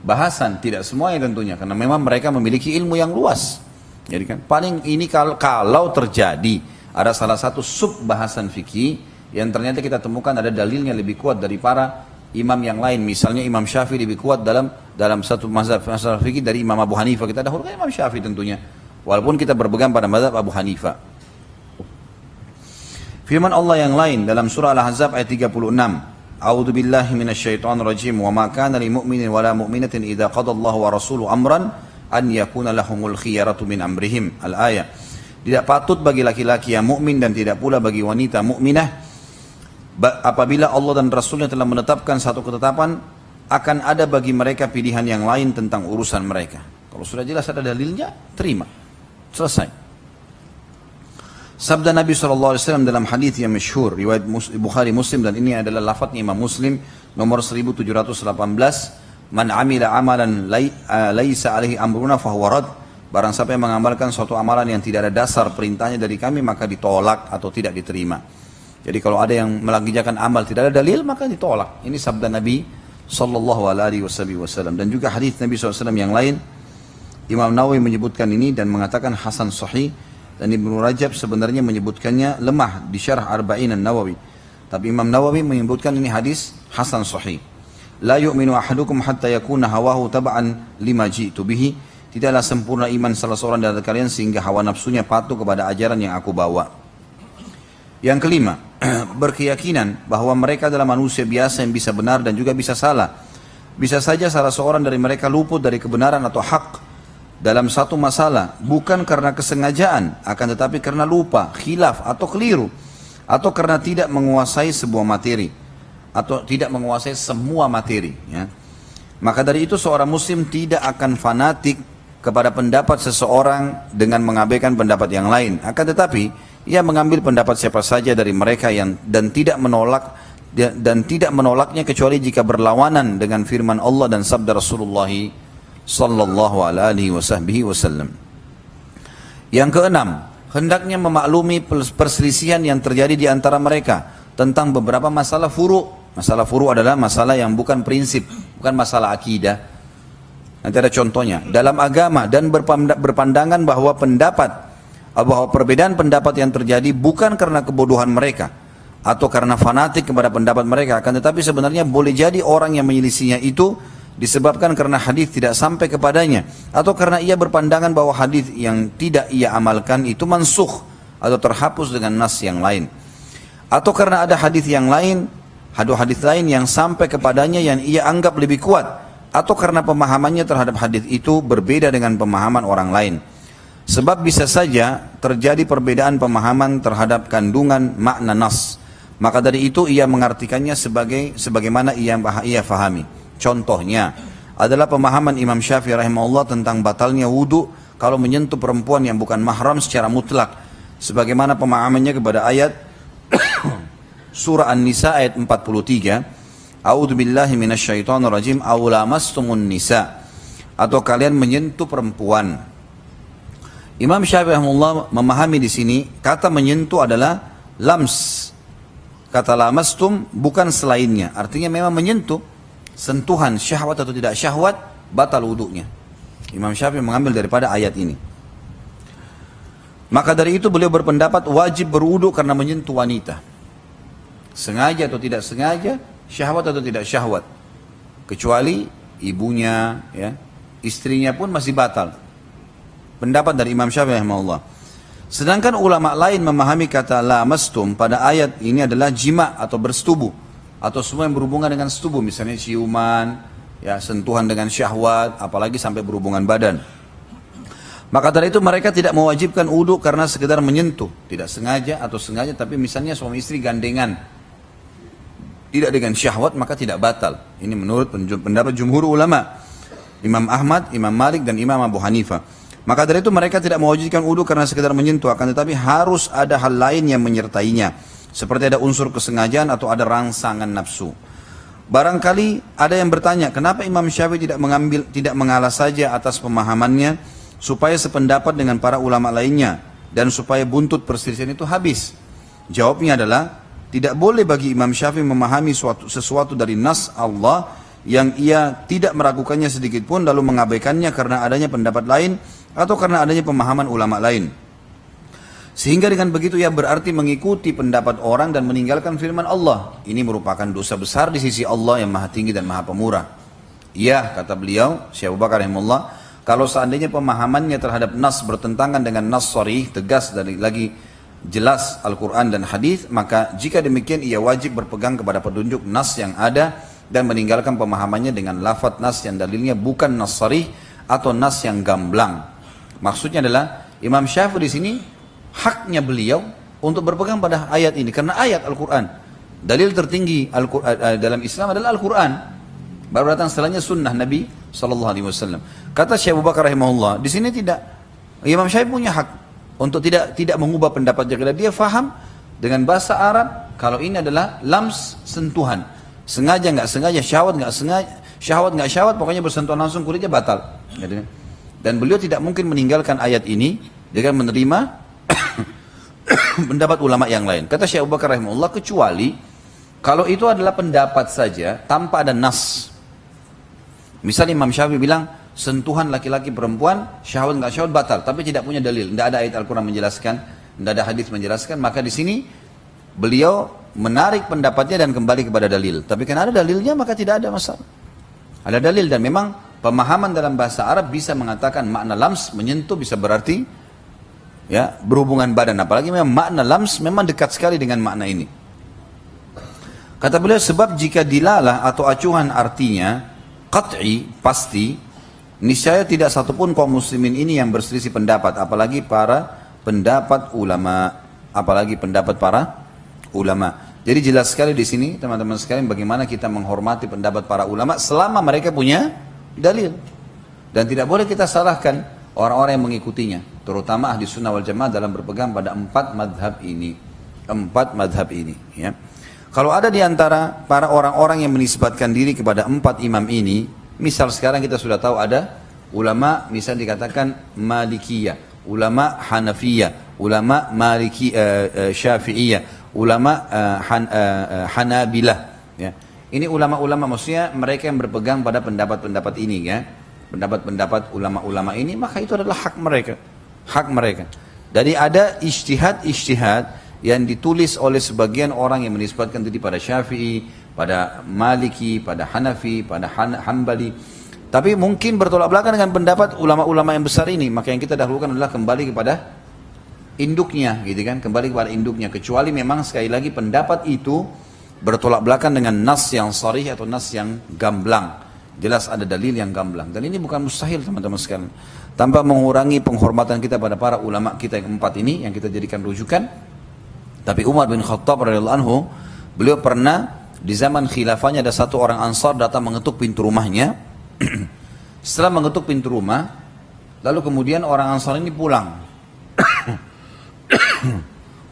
bahasan, tidak semuanya tentunya, karena memang mereka memiliki ilmu yang luas. Jadi kan paling ini kalau terjadi ada salah satu sub bahasan fikih yang ternyata kita temukan ada dalilnya lebih kuat dari para imam yang lain, misalnya Imam Syafi'i lebih kuat dalam satu mazhab fikih dari Imam Abu Hanifah, kita dahulukan Imam Syafi'i tentunya, walaupun kita berpegang pada mazhab Abu Hanifah. Firman Allah yang lain dalam surah Al-Ahzab ayat 36. A'udzu billahi minasyaitonir rajim. Wa ma kana lil mu'minin wala mu'minatin idza qadallahu wa rasuluhu amran an yakuna lahumul khiyaratu min amrihim. Al-ayah. Tidak patut bagi laki-laki yang mukmin dan tidak pula bagi wanita mukminah apabila Allah dan Rasulnya telah menetapkan satu ketetapan, akan ada bagi mereka pilihan yang lain tentang urusan mereka. Kalau sudah jelas ada dalilnya, terima. Selesai. Sabda Nabi SAW dalam hadis yang masyhur riwayat Bukhari Muslim, dan ini adalah lafadznya Imam Muslim nomor 1718, man amila amalan laisa alaihi amruna fahuwa rad. Barang siapa yang mengamalkan suatu amalan yang tidak ada dasar perintahnya dari kami, maka ditolak atau tidak diterima. Jadi kalau ada yang mengerjakan amal tidak ada dalil, maka ditolak. Ini sabda Nabi sallallahu alaihi wasallam. Dan juga hadis Nabi SAW yang lain, Imam Nawawi menyebutkan ini dan mengatakan hasan sahih, dan Ibnu Rajab sebenarnya menyebutkannya lemah di syarah Arba'in an-Nawawi. Tapi Imam Nawawi menyebutkan ini hadis hasan sahih. La yu'minu ahadukum hatta yakuna hawahu tab'an lima ji'tu bihi. Tidaklah sempurna iman salah seorang dari kalian sehingga hawa nafsunya patuh kepada ajaran yang aku bawa. Yang kelima, berkeyakinan bahwa mereka adalah manusia biasa yang bisa benar dan juga bisa salah. Bisa saja salah seorang dari mereka luput dari kebenaran atau hak dalam satu masalah, bukan karena kesengajaan, akan tetapi karena lupa, khilaf atau keliru, atau karena tidak menguasai sebuah materi, atau tidak menguasai semua materi. Ya. Maka dari itu seorang muslim tidak akan fanatik kepada pendapat seseorang dengan mengabaikan pendapat yang lain. Akan tetapi ia mengambil pendapat siapa saja dari mereka dan tidak menolaknya kecuali jika berlawanan dengan firman Allah dan sabda Rasulullah sallallahu alaihi wasallam. Yang keenam, hendaknya memaklumi perselisihan yang terjadi di antara mereka tentang beberapa masalah furu'. Masalah furu' adalah masalah yang bukan prinsip, bukan masalah akidah. Nanti ada contohnya. Dalam agama dan berpandangan bahwa perbedaan pendapat yang terjadi bukan karena kebodohan mereka atau karena fanatik kepada pendapat mereka, akan tetapi sebenarnya boleh jadi orang yang menyelisihinya itu disebabkan karena hadis tidak sampai kepadanya, atau karena ia berpandangan bahwa hadis yang tidak ia amalkan itu mansukh atau terhapus dengan nas yang lain, atau karena ada hadis lain yang sampai kepadanya yang ia anggap lebih kuat, atau karena pemahamannya terhadap hadis itu berbeda dengan pemahaman orang lain. Sebab bisa saja terjadi perbedaan pemahaman terhadap kandungan makna nas. Maka dari itu ia mengartikannya sebagaimana ia fahami. Contohnya adalah pemahaman Imam Syafi'i rahimahullah tentang batalnya wudu kalau menyentuh perempuan yang bukan mahram secara mutlak. Sebagaimana pemahamannya kepada ayat surah An-Nisa ayat 43. A'udzu billahi minasyaitonir rajim aw lamastumun nisa, atau kalian menyentuh perempuan. Imam Syafi'i rahimahullah memahami di sini kata menyentuh adalah lams. Kata lamastum bukan selainnya, artinya memang menyentuh. Sentuhan syahwat atau tidak syahwat batal wudunya. Imam Syafi'i mengambil daripada ayat ini. Maka dari itu beliau berpendapat wajib berwudu karena menyentuh wanita. Sengaja atau tidak sengaja, syahwat atau tidak syahwat. Kecuali ibunya, ya, istrinya pun masih batal. Pendapat dari Imam Syafi'i rahimahullah. Sedangkan ulama lain memahami kata lamastum pada ayat ini adalah jima atau bersetubuh, atau semua yang berhubungan dengan setubuh, misalnya ciuman, ya, sentuhan dengan syahwat, apalagi sampai berhubungan badan. Maka dari itu mereka tidak mewajibkan wudu karena sekedar menyentuh, tidak sengaja atau sengaja, tapi misalnya suami istri gandengan, tidak dengan syahwat, maka tidak batal. Ini menurut pendapat jumhur ulama, Imam Ahmad, Imam Malik, dan Imam Abu Hanifah. Maka dari itu mereka tidak mewajibkan wudu karena sekedar menyentuh, akan tetapi harus ada hal lain yang menyertainya, seperti ada unsur kesengajaan atau ada rangsangan nafsu. Barangkali ada yang bertanya, kenapa Imam Syafi'i tidak mengalah saja atas pemahamannya supaya sependapat dengan para ulama lainnya dan supaya buntut perselisihan itu habis? Jawabnya adalah tidak boleh bagi Imam Syafi'i memahami sesuatu dari nas Allah yang ia tidak meragukannya sedikit pun lalu mengabaikannya karena adanya pendapat lain atau karena adanya pemahaman ulama lain. Sehingga dengan begitu ia berarti mengikuti pendapat orang dan meninggalkan firman Allah. Ini merupakan dosa besar di sisi Allah yang maha tinggi dan maha pemurah. Ya, kata beliau, Syekh Abu Bakar rahimahullah, kalau seandainya pemahamannya terhadap nas bertentangan dengan nas sharih, tegas dari lagi jelas Al-Quran dan hadis, maka jika demikian ia wajib berpegang kepada petunjuk nas yang ada dan meninggalkan pemahamannya dengan lafaz nas yang dalilnya bukan nas sharih atau nas yang gamblang. Maksudnya adalah Imam Syafi'i di sini haknya beliau untuk berpegang pada ayat ini karena ayat Al-Quran. Dalil tertinggi dalam Islam adalah Al-Quran. Baru datang setelahnya sunnah Nabi SAW. Kata Syekh Abu Bakar rahimahullah, di sini tidak, Imam Syafi'i punya hak untuk tidak mengubah pendapatnya karena dia faham dengan bahasa Arab kalau ini adalah lams, sentuhan. Sengaja nggak sengaja, syahwat nggak sengaja, syahwat nggak syahwat, pokoknya bersentuhan langsung kulitnya batal. Dan beliau tidak mungkin meninggalkan ayat ini dengan menerima pendapat ulama yang lain. Kata Syekh Abu Bakar rahimahullah, kecuali kalau itu adalah pendapat saja tanpa ada nas. Misalnya Imam Syafi'i bilang, sentuhan laki-laki perempuan, syahwat nggak syahwat batal, tapi tidak punya dalil, tidak ada ayat Al-Quran menjelaskan, tidak ada hadis menjelaskan, maka di sini beliau menarik pendapatnya dan kembali kepada dalil. Tapi karena ada dalilnya maka tidak ada masalah. Ada dalil dan memang pemahaman dalam bahasa Arab bisa mengatakan makna lams menyentuh bisa berarti ya berhubungan badan. Apalagi memang makna lams memang dekat sekali dengan makna ini. Kata beliau sebab jika dilalah atau acuhan artinya qat'i pasti niscaya tidak satupun kaum muslimin ini yang berselisih pendapat apalagi para pendapat ulama ulama. Jadi jelas sekali di sini teman-teman sekalian bagaimana kita menghormati pendapat para ulama selama mereka punya dalil. Dan tidak boleh kita salahkan orang-orang yang mengikutinya, terutama ahli sunnah wal jamaah dalam berpegang pada empat madhab ini. Ya. Kalau ada di antara para orang-orang yang menisbatkan diri kepada empat imam ini, misal sekarang kita sudah tahu ada ulama misal dikatakan Malikiyah, ulama Hanafiyah, ulama Syafi'iyah, ulama Hanabilah. Ya. Ini ulama-ulama maksudnya mereka yang berpegang pada pendapat-pendapat ini ya. Pendapat-pendapat ulama-ulama ini maka itu adalah hak mereka. Hak mereka. Jadi ada ijtihad yang ditulis oleh sebagian orang yang menisbatkan diri pada Syafi'i, pada Maliki, pada Hanafi, pada Hambali. Tapi mungkin bertolak belakang dengan pendapat ulama-ulama yang besar ini. Maka yang kita dahulukan adalah kembali kepada induknya, gitu kan? Kembali kepada induknya. Kecuali memang sekali lagi pendapat itu bertolak belakang dengan nas yang sharih atau nas yang gamblang. Jelas ada dalil yang gamblang. Dan ini bukan mustahil teman-teman sekalian. Tanpa mengurangi penghormatan kita pada para ulama kita yang empat ini yang kita jadikan rujukan. Tapi Umar bin Khattab radhiyallahu anhu, beliau pernah di zaman khilafahnya ada satu orang Ansar datang mengetuk pintu rumahnya. Setelah mengetuk pintu rumah, lalu kemudian orang Ansar ini pulang.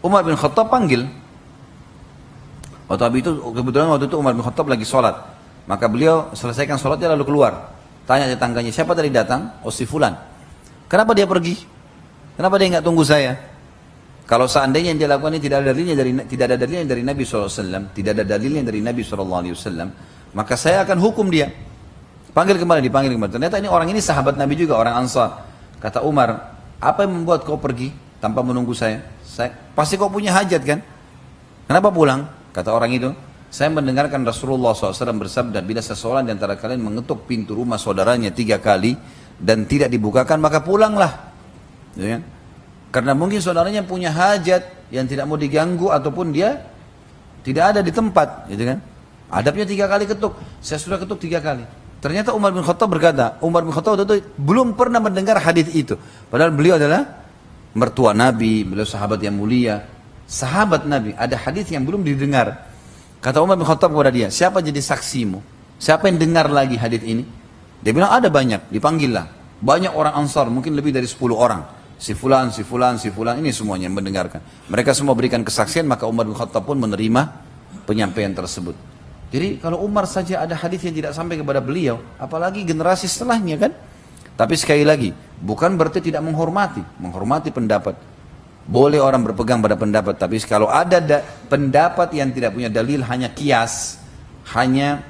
Umar bin Khattab panggil. Waktu itu Umar bin Khattab lagi sholat. Maka beliau selesaikan sholatnya lalu keluar. Tanya tetangganya, siapa tadi datang? Oh si fulan. Kenapa dia pergi? Kenapa dia nggak tunggu saya? Kalau seandainya yang dia lakukan ini tidak ada dalilnya dari Nabi SAW, tidak ada dalilnya dari Nabi SAW, maka saya akan hukum dia. Dipanggil kembali. Ternyata orang ini sahabat Nabi juga, orang Ansar. Kata Umar, apa yang membuat kau pergi tanpa menunggu saya? Pasti kau punya hajat kan? Kenapa pulang? Kata orang itu, saya mendengarkan Rasulullah SAW bersabda, bila seseorang di antara kalian mengetuk pintu rumah saudaranya 3 kali dan tidak dibukakan, maka pulanglah. Ya kan? Karena mungkin saudaranya punya hajat yang tidak mau diganggu ataupun dia tidak ada di tempat, gitu kan? Adabnya 3 kali ketuk. Saya sudah ketuk 3 kali. Ternyata Umar bin Khattab berkata, Umar bin Khattab itu belum pernah mendengar hadis itu. Padahal beliau adalah mertua Nabi, beliau sahabat yang mulia, sahabat Nabi. Ada hadis yang belum didengar. Kata Umar bin Khattab kepada dia, siapa jadi saksimu? Siapa yang dengar lagi hadis ini? Dia bilang ada banyak, dipanggillah. Banyak orang Ansar, mungkin lebih dari 10 orang. Si fulan, ini semuanya yang mendengarkan. Mereka semua berikan kesaksian, maka Umar bin Khattab pun menerima penyampaian tersebut. Jadi kalau Umar saja ada hadis yang tidak sampai kepada beliau, apalagi generasi setelahnya kan? Tapi sekali lagi, bukan berarti tidak menghormati pendapat. Boleh orang berpegang pada pendapat, tapi kalau ada pendapat yang tidak punya dalil, hanya kias, hanya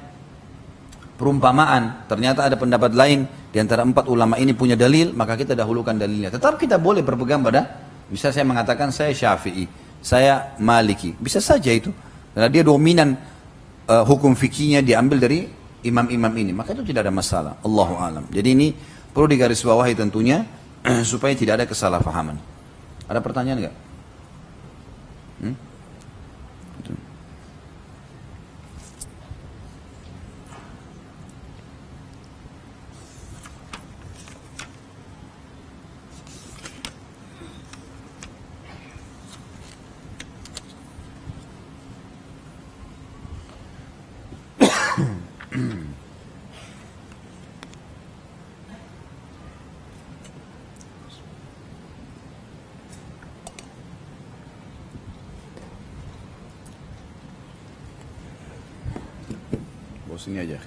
perumpamaan, ternyata ada pendapat lain di antara 4 ulama ini punya dalil, maka kita dahulukan dalilnya. Tetap kita boleh berpegang pada, bisa saya mengatakan saya Syafi'i, saya Maliki, bisa saja itu. Karena dia dominan hukum fikihnya diambil dari imam-imam ini, maka itu tidak ada masalah. Allahu a'lam. Jadi ini perlu digarisbawahi tentunya supaya tidak ada kesalahpahaman. Ada pertanyaan nggak? Sini aja.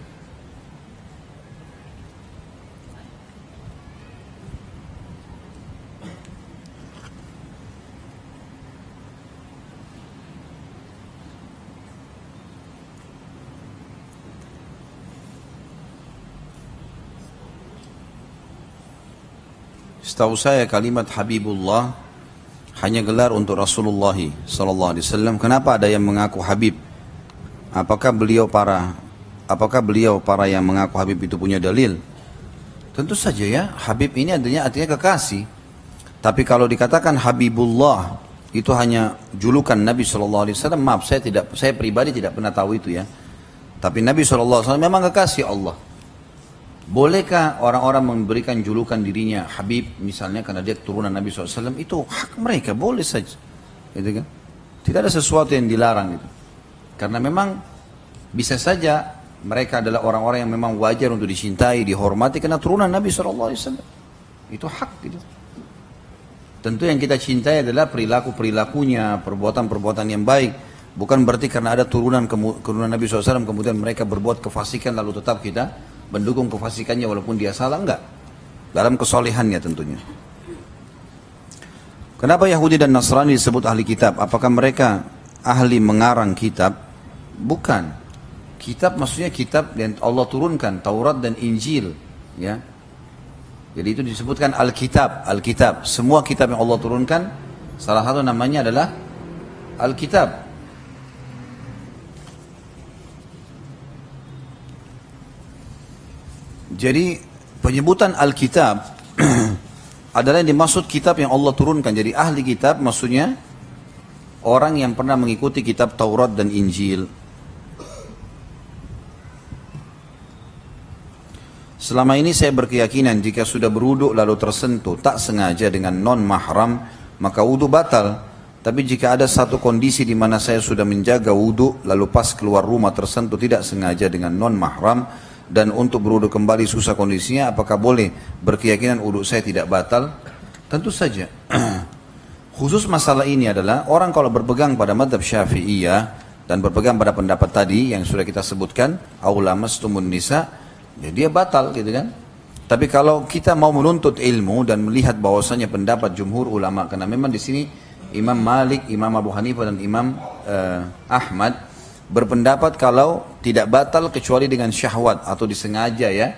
Setahu saya kalimat Habibullah hanya gelar untuk Rasulullah sallallahu alaihi wasallam. Kenapa ada yang mengaku Habib? Apakah beliau para yang mengaku Habib itu punya dalil? Tentu saja ya, Habib ini artinya kekasih. Tapi kalau dikatakan Habibullah itu hanya julukan Nabi sallallahu alaihi wasallam, maaf saya pribadi tidak pernah tahu itu ya. Tapi Nabi sallallahu alaihi wasallam memang kekasih Allah. Bolehkah orang-orang memberikan julukan dirinya Habib misalnya karena dia keturunan Nabi SAW? Itu hak mereka, boleh saja, gitu kan? Tidak ada sesuatu yang dilarang itu. Karena memang bisa saja mereka adalah orang-orang yang memang wajar untuk dicintai, dihormati karena turunan Nabi SAW. Itu hak gitu. Tentu yang kita cintai adalah perilaku-perilakunya, perbuatan-perbuatan yang baik. Bukan berarti karena ada turunan Nabi SAW kemudian mereka berbuat kefasikan lalu tetap kita mendukung kefasikannya walaupun dia salah, enggak. Dalam kesolehannya tentunya. Kenapa Yahudi dan Nasrani disebut ahli kitab? Apakah mereka ahli mengarang kitab? Bukan. Kitab maksudnya kitab yang Allah turunkan, Taurat dan Injil, ya. Jadi itu disebutkan Alkitab, Alkitab. Semua kitab yang Allah turunkan, salah satu namanya adalah Alkitab. Jadi penyebutan Alkitab adalah yang dimaksud kitab yang Allah turunkan. Jadi ahli kitab maksudnya orang yang pernah mengikuti kitab Taurat dan Injil. Selama ini saya berkeyakinan jika sudah berwudu lalu tersentuh tak sengaja dengan non mahram maka wudu batal. Tapi jika ada satu kondisi di mana saya sudah menjaga wudu lalu pas keluar rumah tersentuh tidak sengaja dengan non mahram dan untuk berwudu kembali susah kondisinya, apakah boleh berkeyakinan wudu saya tidak batal? Tentu saja. Khusus masalah ini adalah orang kalau berpegang pada madhab Syafi'iyah dan berpegang pada pendapat tadi yang sudah kita sebutkan, aula mastumun nisa, ya dia batal gitu kan. Tapi kalau kita mau menuntut ilmu dan melihat bahwasanya pendapat jumhur ulama, karena memang di sini Imam Malik, Imam Abu Hanifah dan Imam Ahmad berpendapat kalau tidak batal kecuali dengan syahwat atau disengaja ya.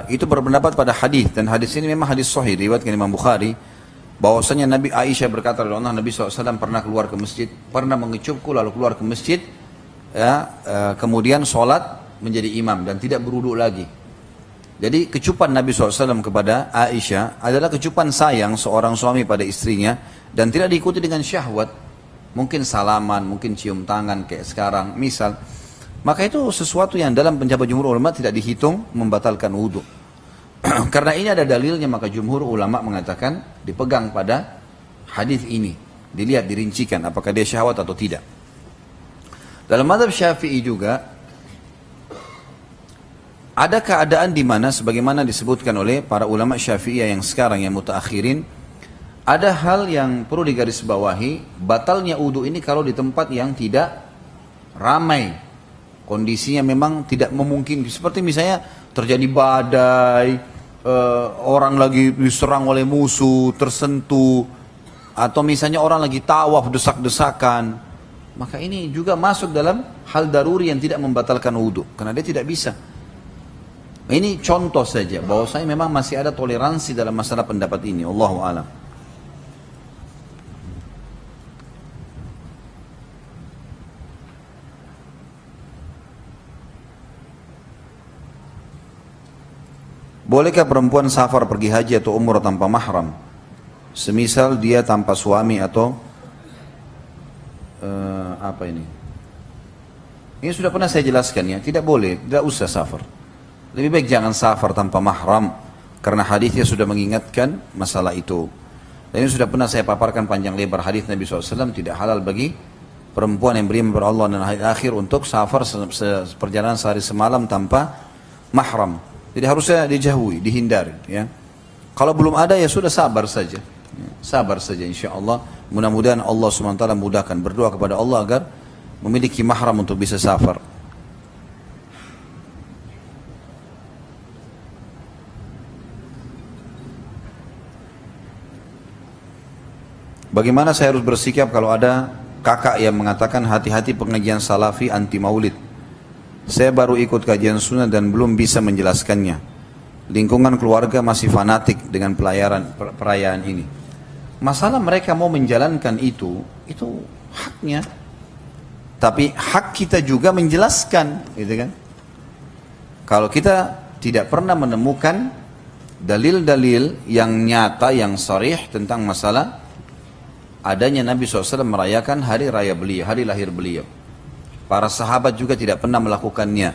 Itu berpendapat pada hadis dan hadis ini memang hadis sahih riwayatkan Imam Bukhari bahwasanya Nabi Aisyah berkata oleh Allah Nabi SAW pernah keluar ke masjid, pernah mengecupku lalu keluar ke masjid ya, kemudian sholat menjadi imam dan tidak berwudu lagi. Jadi kecupan Nabi SAW kepada Aisyah adalah kecupan sayang seorang suami pada istrinya dan tidak diikuti dengan syahwat. Mungkin salaman, mungkin cium tangan kayak sekarang, misal. Maka itu sesuatu yang dalam pendapat jumhur ulama tidak dihitung membatalkan wudu. Karena ini ada dalilnya maka jumhur ulama mengatakan dipegang pada hadis ini. Dilihat, dirincikan apakah dia syahwat atau tidak. Dalam mazhab Syafi'i juga ada keadaan di mana sebagaimana disebutkan oleh para ulama Syafi'iyah yang sekarang yang mutaakhirin, ada hal yang perlu digarisbawahi, batalnya wudu ini kalau di tempat yang tidak ramai. Kondisinya memang tidak memungkinkan. Seperti misalnya terjadi badai, orang lagi diserang oleh musuh, tersentuh, atau misalnya orang lagi tawaf desak-desakan. Maka ini juga masuk dalam hal daruri yang tidak membatalkan wudu, karena dia tidak bisa. Ini contoh saja, bahwasanya memang masih ada toleransi dalam masalah pendapat ini. Wallahu a'lam. Bolehkah perempuan safar pergi haji atau umrah tanpa mahram? Semisal dia tanpa suami atau apa ini? Ini sudah pernah saya jelaskan ya, tidak boleh, tidak usah safar. Lebih baik jangan safar tanpa mahram karena hadisnya sudah mengingatkan masalah itu. Dan ini sudah pernah saya paparkan panjang lebar hadis Nabi SAW, tidak halal bagi perempuan yang beriman kepada Allah dan hari akhir untuk safar perjalanan sehari semalam tanpa mahram. Jadi harusnya dijauhi, dihindari. Ya. Kalau belum ada ya sudah sabar saja. Sabar saja insya Allah. Mudah-mudahan Allah SWT mudahkan. Berdoa kepada Allah agar memiliki mahram untuk bisa safar. Bagaimana saya harus bersikap kalau ada kakak yang mengatakan hati-hati pengajian salafi anti maulid? Saya baru ikut kajian sunnah dan belum bisa menjelaskannya. lingkungan keluarga masih fanatik dengan perayaan ini. Masalah mereka mau menjalankan itu haknya. Tapi hak kita juga menjelaskan, gitu kan? Kalau kita tidak pernah menemukan dalil-dalil yang nyata, yang sharih tentang masalah adanya Nabi SAW merayakan hari raya beliau, hari lahir beliau. Para sahabat juga tidak pernah melakukannya,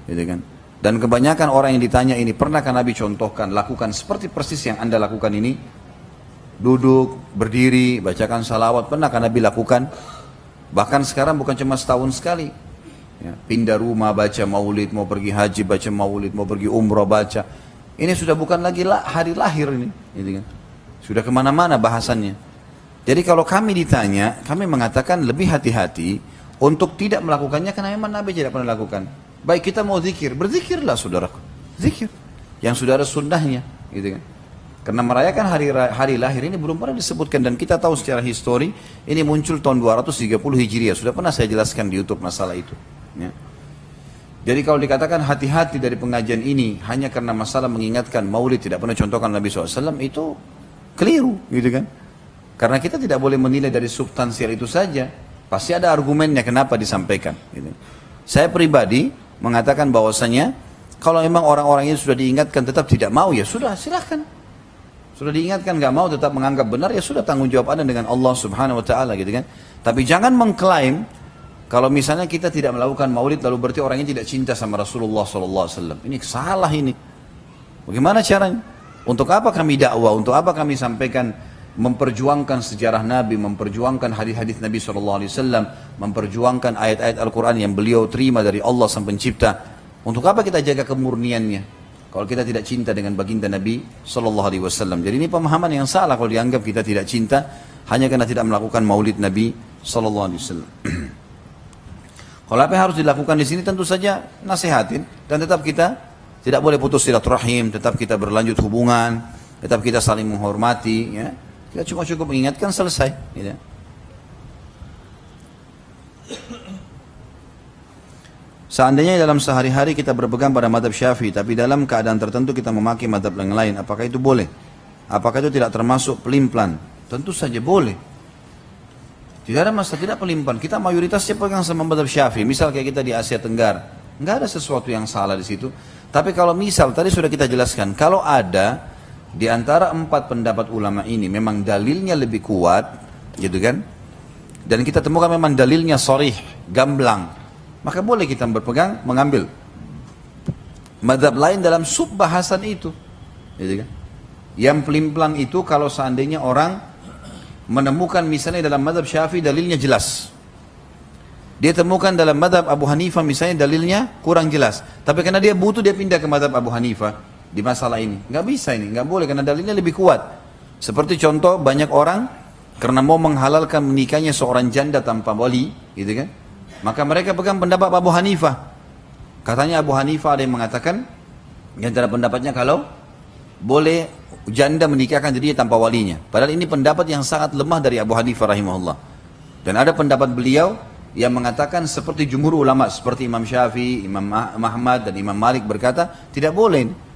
gitu kan? Dan kebanyakan orang yang ditanya ini, pernahkah Nabi contohkan, lakukan seperti persis yang Anda lakukan ini? Duduk, berdiri, bacakan salawat, pernahkah Nabi lakukan? Bahkan sekarang bukan cuma setahun sekali. Ya, pindah rumah, baca maulid, mau pergi haji, baca maulid, mau pergi umrah, baca. Ini sudah bukan lagi hari lahir ini, gitu kan? Sudah kemana-mana bahasannya. Jadi kalau kami ditanya, kami mengatakan lebih hati-hati untuk tidak melakukannya karena memang Nabi tidak pernah lakukan. Baik kita mau zikir, berzikirlah saudaraku, zikir yang sudah ada sunnahnya, gitu kan? Karena merayakan hari lahir ini belum pernah disebutkan dan kita tahu secara histori ini muncul tahun 230 Hijriah. Sudah pernah saya jelaskan di YouTube masalah itu. Ya. Jadi kalau dikatakan hati-hati dari pengajian ini hanya karena masalah mengingatkan maulid tidak pernah contohkan Nabi SAW, itu keliru, gitu kan? Karena kita tidak boleh menilai dari substansial itu saja. Pasti ada argumennya kenapa disampaikan. Gitu. Saya pribadi mengatakan bahwasanya kalau memang orang-orang ini sudah diingatkan tetap tidak mau, ya sudah silahkan. Sudah diingatkan nggak mau tetap menganggap benar, ya sudah tanggung jawab Anda dengan Allah Subhanahu Wa Taala, gitu kan? Tapi jangan mengklaim kalau misalnya kita tidak melakukan maulid lalu berarti orangnya tidak cinta sama Rasulullah SAW. Ini salah ini. Bagaimana caranya? Untuk apa kami dakwah? Untuk apa kami sampaikan memperjuangkan sejarah Nabi, memperjuangkan hadis-hadis Nabi SAW, memperjuangkan ayat-ayat Al-Quran yang beliau terima dari Allah Sang Pencipta? Untuk apa kita jaga kemurniannya kalau kita tidak cinta dengan baginda Nabi SAW? Jadi ini pemahaman yang salah kalau dianggap kita tidak cinta hanya karena tidak melakukan maulid Nabi SAW. Kalau apa yang harus dilakukan di sini tentu saja nasihatin dan tetap kita tidak boleh putus silaturahim, tetap kita berlanjut hubungan, tetap kita saling menghormati, ya. Kita cukup mengingatkan, selesai, gitu. Seandainya dalam sehari-hari kita berpegang pada madhab Syafi'i, tapi dalam keadaan tertentu kita memakai madhab yang lain, apakah itu boleh? Apakah itu tidak termasuk pelin-pelan? Tentu saja boleh. Tidak ada masalah, tidak pelin-pelan. Kita mayoritasnya pegang sama madhab Syafi'i. Misal kayak kita di Asia Tenggara, nggak ada sesuatu yang salah di situ. Tapi kalau misal tadi sudah kita jelaskan, kalau ada di antara 4 pendapat ulama ini memang dalilnya lebih kuat, gitu kan? Dan kita temukan memang dalilnya sharih, gamblang, maka boleh kita berpegang mengambil madhab lain dalam sub-bahasan itu, gitu kan? Yang pelin-pelan itu kalau seandainya orang menemukan misalnya dalam madhab Syafi'i dalilnya jelas, dia temukan dalam madhab Abu Hanifah misalnya dalilnya kurang jelas, tapi karena dia butuh dia pindah ke madhab Abu Hanifah di masalah ini. Nggak bisa ini, nggak boleh karena dalilnya lebih kuat. Seperti contoh banyak orang karena mau menghalalkan menikahnya seorang janda tanpa wali, gitu kan? Maka mereka pegang pendapat Abu Hanifah. Katanya Abu Hanifah ada yang mengatakan di antara pendapatnya kalau boleh janda menikahkan dirinya tanpa walinya. Padahal ini pendapat yang sangat lemah dari Abu Hanifah rahimahullah. Dan ada pendapat beliau yang mengatakan seperti jumhur ulama, seperti Imam Syafi'i, Imam Ahmad dan Imam Malik berkata tidak boleh.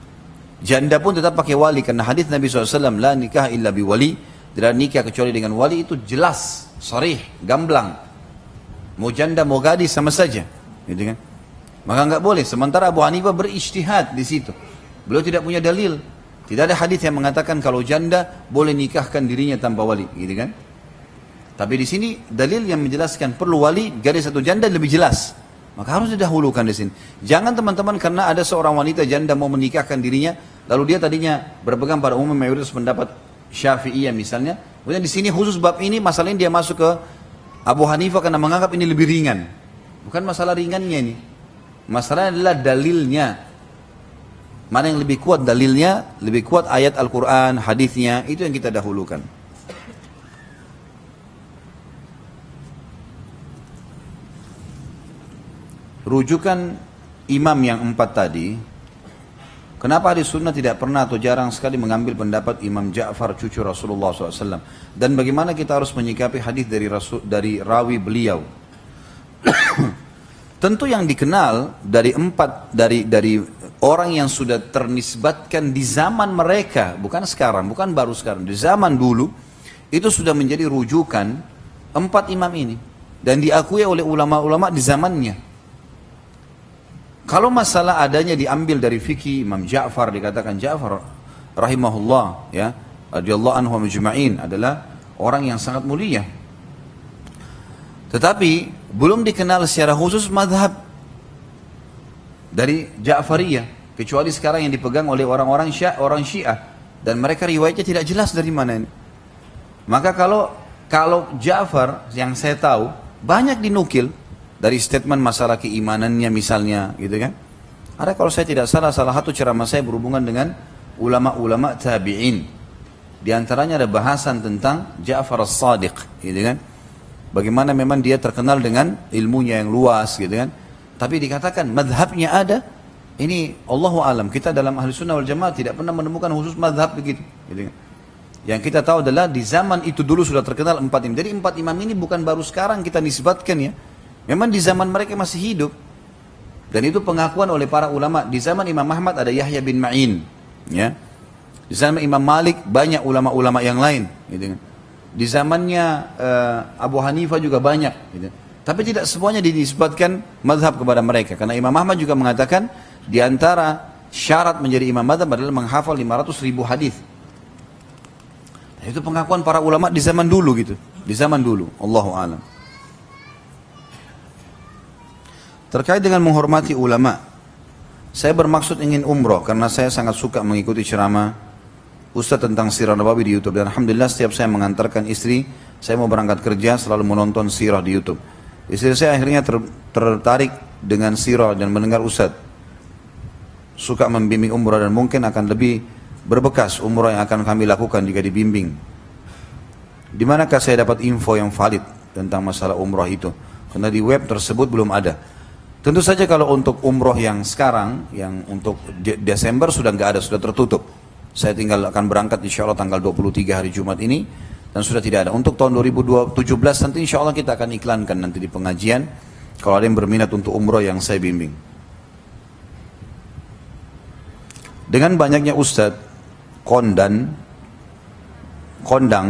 Janda pun tetap pakai wali karena hadis Nabi SAW, la nikah illa biwali, tidak nikah kecuali dengan wali, itu jelas, sharih, gamblang. Mau janda mau gadis sama saja, gitu kan? Maka nggak boleh. Sementara Abu Hanifah berijtihad di situ. Beliau tidak punya dalil. Tidak ada hadis yang mengatakan kalau janda boleh nikahkan dirinya tanpa wali, gitu kan? Tapi di sini dalil yang menjelaskan perlu wali, gadis atau janda lebih jelas. Maka harus didahulukan di sini. Jangan teman-teman karena ada seorang wanita janda mau menikahkan dirinya, lalu dia tadinya berpegang pada umum mayoritas pendapat Syafi'iyah misalnya, kemudian di sini khusus bab ini masalahnya dia masuk ke Abu Hanifah karena menganggap ini lebih ringan. Bukan masalah ringannya ini. Masalahnya adalah dalilnya. Mana yang lebih kuat dalilnya, lebih kuat ayat Al-Quran, hadisnya, itu yang kita dahulukan. Rujukan imam yang 4 tadi, kenapa ahli sunnah tidak pernah atau jarang sekali mengambil pendapat Imam Ja'far cucu Rasulullah SAW? Dan bagaimana kita harus menyikapi hadis dari rawi beliau? Tentu yang dikenal dari orang yang sudah ternisbatkan di zaman mereka, bukan sekarang, bukan baru sekarang, di zaman dulu, itu sudah menjadi rujukan 4 imam ini. Dan diakui oleh ulama-ulama di zamannya. Kalau masalah adanya diambil dari fikih Imam Ja'far, dikatakan Ja'far rahimahullah, ya, radhiyallahu anhu majma'in, adalah orang yang sangat mulia. Tetapi belum dikenal secara khusus madhab dari Ja'fariyah, kecuali sekarang yang dipegang oleh orang Syiah, dan mereka riwayatnya tidak jelas dari mana ini. Maka kalau Ja'far yang saya tahu banyak dinukil dari statement masalah keimanannya misalnya, gitu kan. Ada, kalau saya tidak salah satu ceramah saya berhubungan dengan ulama-ulama tabi'in. Di antaranya ada bahasan tentang Ja'far as-Sadiq, gitu kan. Bagaimana memang dia terkenal dengan ilmunya yang luas, gitu kan. Tapi dikatakan madhabnya ada. Ini Allahu alam, kita dalam ahli sunnah wal jamaah tidak pernah menemukan khusus madhab begitu, gitu kan. Yang kita tahu adalah di zaman itu dulu sudah terkenal 4 imam. Jadi 4 imam ini bukan baru sekarang kita nisbatkan, ya. Memang di zaman mereka masih hidup. Dan itu pengakuan oleh para ulama. Di zaman Imam Ahmad ada Yahya bin Ma'in, ya. Di zaman Imam Malik banyak ulama-ulama yang lain, gitu kan. Di zamannya Abu Hanifah juga banyak, gitu. Tapi tidak semuanya dinisbatkan mazhab kepada mereka. Karena Imam Ahmad juga mengatakan di antara syarat menjadi imam mazhab adalah menghafal 500.000 hadis. Itu pengakuan para ulama di zaman dulu, gitu. Di zaman dulu, Allahu a'lam. Terkait dengan menghormati ulama, saya bermaksud ingin umroh karena saya sangat suka mengikuti ceramah Ustaz tentang sirah Nabawi di YouTube. Dan alhamdulillah setiap saya mengantarkan istri, saya mau berangkat kerja selalu menonton sirah di YouTube. Istri saya akhirnya tertarik dengan sirah dan mendengar Ustaz suka membimbing umrah, dan mungkin akan lebih berbekas umrah yang akan kami lakukan jika dibimbing. Di manakah saya dapat info yang valid tentang masalah umrah itu? Karena di web tersebut belum ada. Tentu saja kalau untuk umrah yang sekarang, yang untuk Desember sudah nggak ada, sudah tertutup. Saya tinggal akan berangkat insya Allah tanggal 23 hari Jumat ini, dan sudah tidak ada. Untuk tahun 2017 nanti insya Allah kita akan iklankan nanti di pengajian, kalau ada yang berminat untuk umrah yang saya bimbing. Dengan banyaknya ustadz kondang,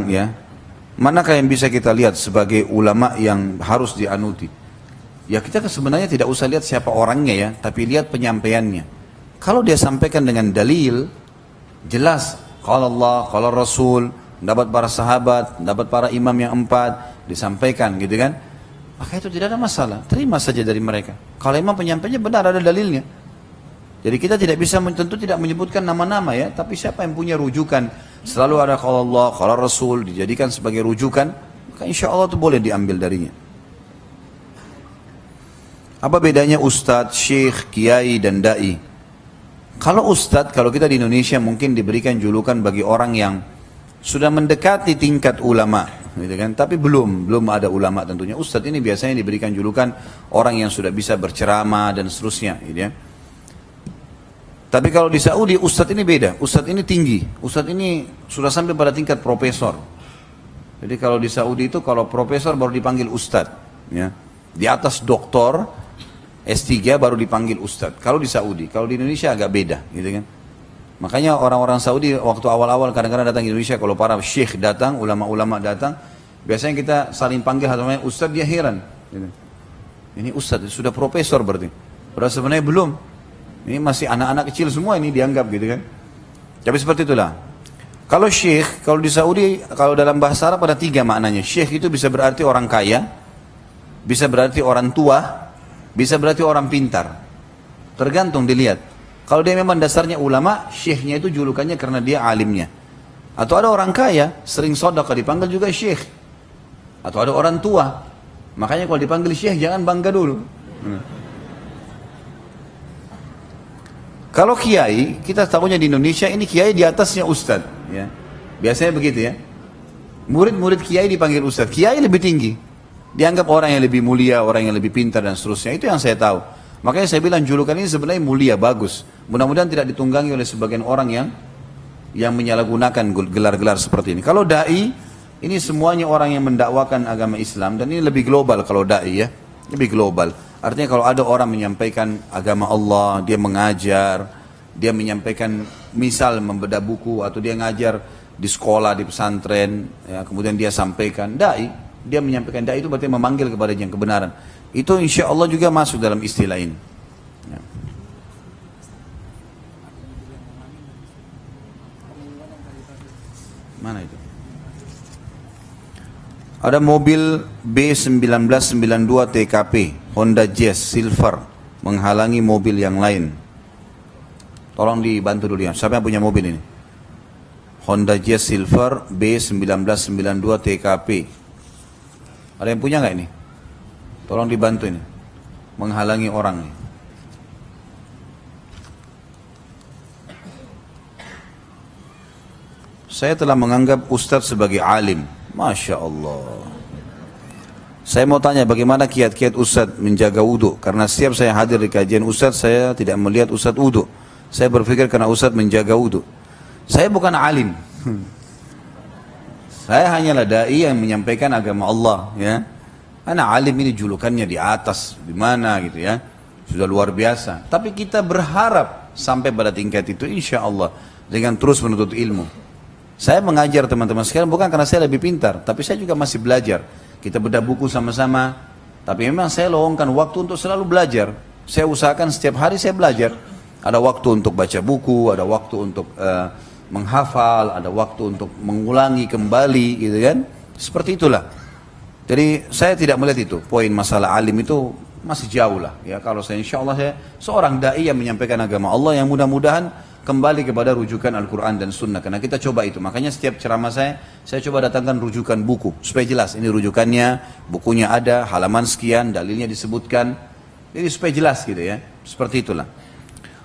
ya, manakah yang bisa kita lihat sebagai ulama yang harus dianuti? Ya, kita sebenarnya tidak usah lihat siapa orangnya, ya, tapi lihat penyampaiannya. Kalau dia sampaikan dengan dalil jelas, qala Allah, qala Rasul, dapat para sahabat, dapat para imam yang 4 disampaikan, gitu kan, maka itu tidak ada masalah, terima saja dari mereka. Kalau imam penyampainya benar, ada dalilnya. Jadi kita tidak bisa, tentu tidak menyebutkan nama-nama, ya, tapi siapa yang punya rujukan, selalu ada qala Allah, qala Rasul dijadikan sebagai rujukan, maka insya Allah itu boleh diambil darinya. Apa bedanya ustadz, syekh, kiai, dan da'i? Kalau ustadz, kalau kita di Indonesia mungkin diberikan julukan bagi orang yang sudah mendekati tingkat ulama, gitu kan? Tapi belum ada ulama tentunya. Ustadz ini biasanya diberikan julukan orang yang sudah bisa berceramah dan seterusnya, gitu ya. Tapi kalau di Saudi ustadz ini beda. Ustadz ini tinggi. Ustadz ini sudah sampai pada tingkat profesor. Jadi kalau di Saudi itu kalau profesor baru dipanggil ustadz, ya. Di atas doktor S3 baru dipanggil ustadz. Kalau di Saudi, kalau di Indonesia agak beda, gitu kan. Makanya orang-orang Saudi waktu awal-awal kadang-kadang datang ke Indonesia, kalau para syekh datang, ulama-ulama datang, biasanya kita saling panggil atau namanya ustadz, dia heran. Gitu. Ini ustadz, sudah profesor berarti. Padahal sebenarnya belum. Ini masih anak-anak kecil semua ini dianggap, gitu kan. Tapi seperti itulah. Kalau syekh, kalau di Saudi, kalau dalam bahasa Arab ada 3 maknanya. Syekh itu bisa berarti orang kaya, bisa berarti orang tua, bisa berarti orang pintar. Tergantung dilihat. Kalau dia memang dasarnya ulama, syekhnya itu julukannya karena dia alimnya. Atau ada orang kaya, sering sedekah dipanggil juga syekh. Atau ada orang tua, makanya kalau dipanggil syekh jangan bangga dulu. Kalau kiai, kita tahunya di Indonesia ini kiai di atasnya ustadz, ya. Biasanya begitu, ya. Murid-murid kiai dipanggil ustadz. Kiai lebih tinggi, dianggap orang yang lebih mulia, orang yang lebih pintar dan seterusnya. Itu yang saya tahu. Makanya saya bilang julukan ini sebenarnya mulia, bagus. Mudah-mudahan tidak ditunggangi oleh sebagian orang yang menyalahgunakan gelar-gelar seperti ini. Kalau dai, ini semuanya orang yang mendakwakan agama Islam, dan ini lebih global kalau dai, ya. Lebih global. Artinya kalau ada orang menyampaikan agama Allah, dia mengajar, dia menyampaikan misal membedah buku atau dia ngajar di sekolah, di pesantren, ya, kemudian dia sampaikan, dai, dia menyampaikan dai itu berarti memanggil kepada yang kebenaran. Itu insya Allah juga masuk dalam istilah ini. Ya. Mana itu? Ada mobil B1992 TKP Honda Jazz Silver menghalangi mobil yang lain. Tolong dibantu dulu ya. Siapa yang punya mobil ini? Honda Jazz Silver B1992 TKP. Ada yang punya nggak ini? Tolong dibantu ini. Menghalangi orang nih. Saya telah menganggap Ustadz sebagai alim. Masya Allah. Saya mau tanya bagaimana kiat-kiat Ustadz menjaga wudhu. Karena setiap saya hadir di kajian Ustadz, saya tidak melihat Ustadz wudhu. Saya berpikir karena Ustadz menjaga wudhu. Saya bukan alim. Saya hanyalah da'i yang menyampaikan agama Allah. Ya. Karena alim ini julukannya di atas, di mana gitu ya. Sudah luar biasa. Tapi kita berharap sampai pada tingkat itu insya Allah. Dengan terus menuntut ilmu. Saya mengajar teman-teman sekalian bukan karena saya lebih pintar, tapi saya juga masih belajar. Kita bedah buku sama-sama, tapi memang saya luangkan waktu untuk selalu belajar. Saya usahakan setiap hari saya belajar. Ada waktu untuk baca buku, ada waktu untuk menghafal, ada waktu untuk mengulangi kembali, gitu kan? Seperti itulah. Jadi saya tidak melihat itu. Poin masalah alim itu masih jauh lah. Ya, kalau saya insya Allah saya seorang dai yang menyampaikan agama Allah yang mudah-mudahan kembali kepada rujukan Al-Quran dan Sunnah. Karena kita coba itu. Makanya setiap ceramah saya coba datangkan rujukan buku. Supaya jelas, ini rujukannya, bukunya ada, halaman sekian, dalilnya disebutkan. Jadi supaya jelas gitu ya. Seperti itulah.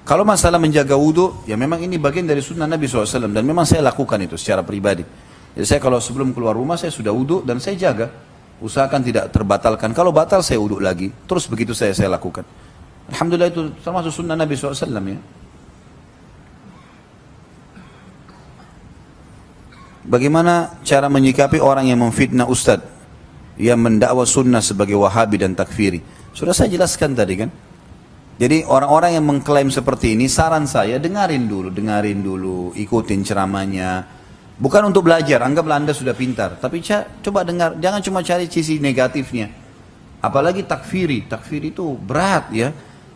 Kalau masalah menjaga wudhu, ya memang ini bagian dari sunnah Nabi SAW. Dan memang saya lakukan itu secara pribadi. Jadi saya kalau sebelum keluar rumah, saya sudah wudhu dan saya jaga. Usahakan tidak terbatalkan. Kalau batal, saya wudhu lagi. Terus begitu saya lakukan. Alhamdulillah itu termasuk sunnah Nabi SAW ya. Bagaimana cara menyikapi orang yang memfitnah Ustadz yang mendakwa sunnah sebagai wahabi dan takfiri? Sudah saya jelaskan tadi kan. Jadi orang-orang yang mengklaim seperti ini, saran saya dengarin dulu, ikutin ceramahnya. Bukan untuk belajar, anggaplah Anda sudah pintar, tapi coba dengar, jangan cuma cari sisi negatifnya. Apalagi takfiri itu berat ya,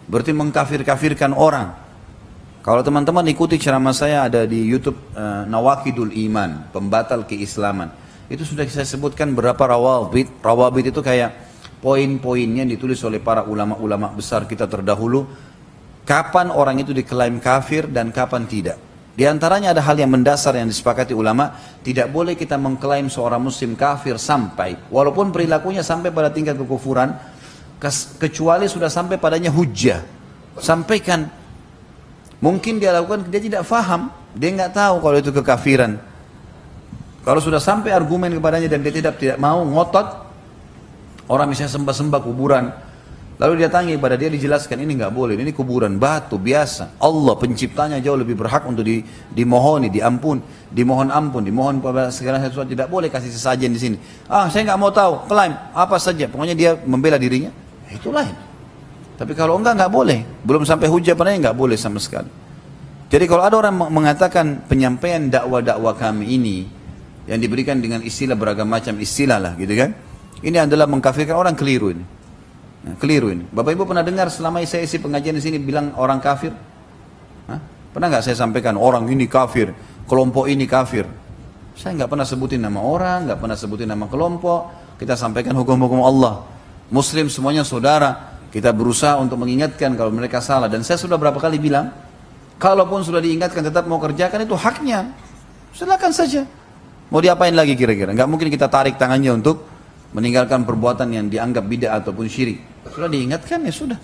berarti mengkafir-kafirkan orang. Kalau teman-teman ikuti ceramah saya ada di YouTube Nawakidul Iman, pembatal keislaman. Itu sudah saya sebutkan berapa rawabit. Rawabit itu kayak poin-poinnya ditulis oleh para ulama-ulama besar kita terdahulu. Kapan orang itu diklaim kafir dan kapan tidak. Di antaranya ada hal yang mendasar yang disepakati ulama. Tidak boleh kita mengklaim seorang muslim kafir sampai, walaupun perilakunya sampai pada tingkat kekufuran, kecuali sudah sampai padanya hujjah. Sampaikan. Mungkin dia lakukan, dia tidak faham, dia nggak tahu kalau itu kekafiran. Kalau sudah sampai argumen kepadanya dan dia tidak mau ngotot, orang misalnya sembah-sembah kuburan, lalu dia tanya kepada dia, dijelaskan ini nggak boleh, ini kuburan batu biasa. Allah penciptanya jauh lebih berhak untuk dimohon ampun, dimohon pada segala sesuatu. Tidak boleh kasih sesajen di sini. Saya nggak mau tahu, klaim apa saja, pokoknya dia membela dirinya, itu lain. Tapi kalau nggak boleh. Belum sampai hujah padanya nggak boleh sama sekali. Jadi kalau ada orang mengatakan penyampaian dakwah-dakwah kami ini yang diberikan dengan istilah beragam macam istilah lah gitu kan. Ini adalah mengkafirkan orang, keliru ini. Nah, keliru ini. Bapak Ibu pernah dengar selama saya isi pengajian di sini bilang orang kafir? Pernah nggak saya sampaikan orang ini kafir, kelompok ini kafir? Saya nggak pernah sebutin nama orang, nggak pernah sebutin nama kelompok. Kita sampaikan hukum-hukum Allah. Muslim semuanya saudara. Kita berusaha untuk mengingatkan kalau mereka salah. Dan saya sudah berapa kali bilang, kalaupun sudah diingatkan tetap mau kerjakan itu haknya. Silakan saja. Mau diapain lagi kira-kira? Nggak mungkin kita tarik tangannya untuk meninggalkan perbuatan yang dianggap bid'ah ataupun syirik. Sudah diingatkan ya sudah.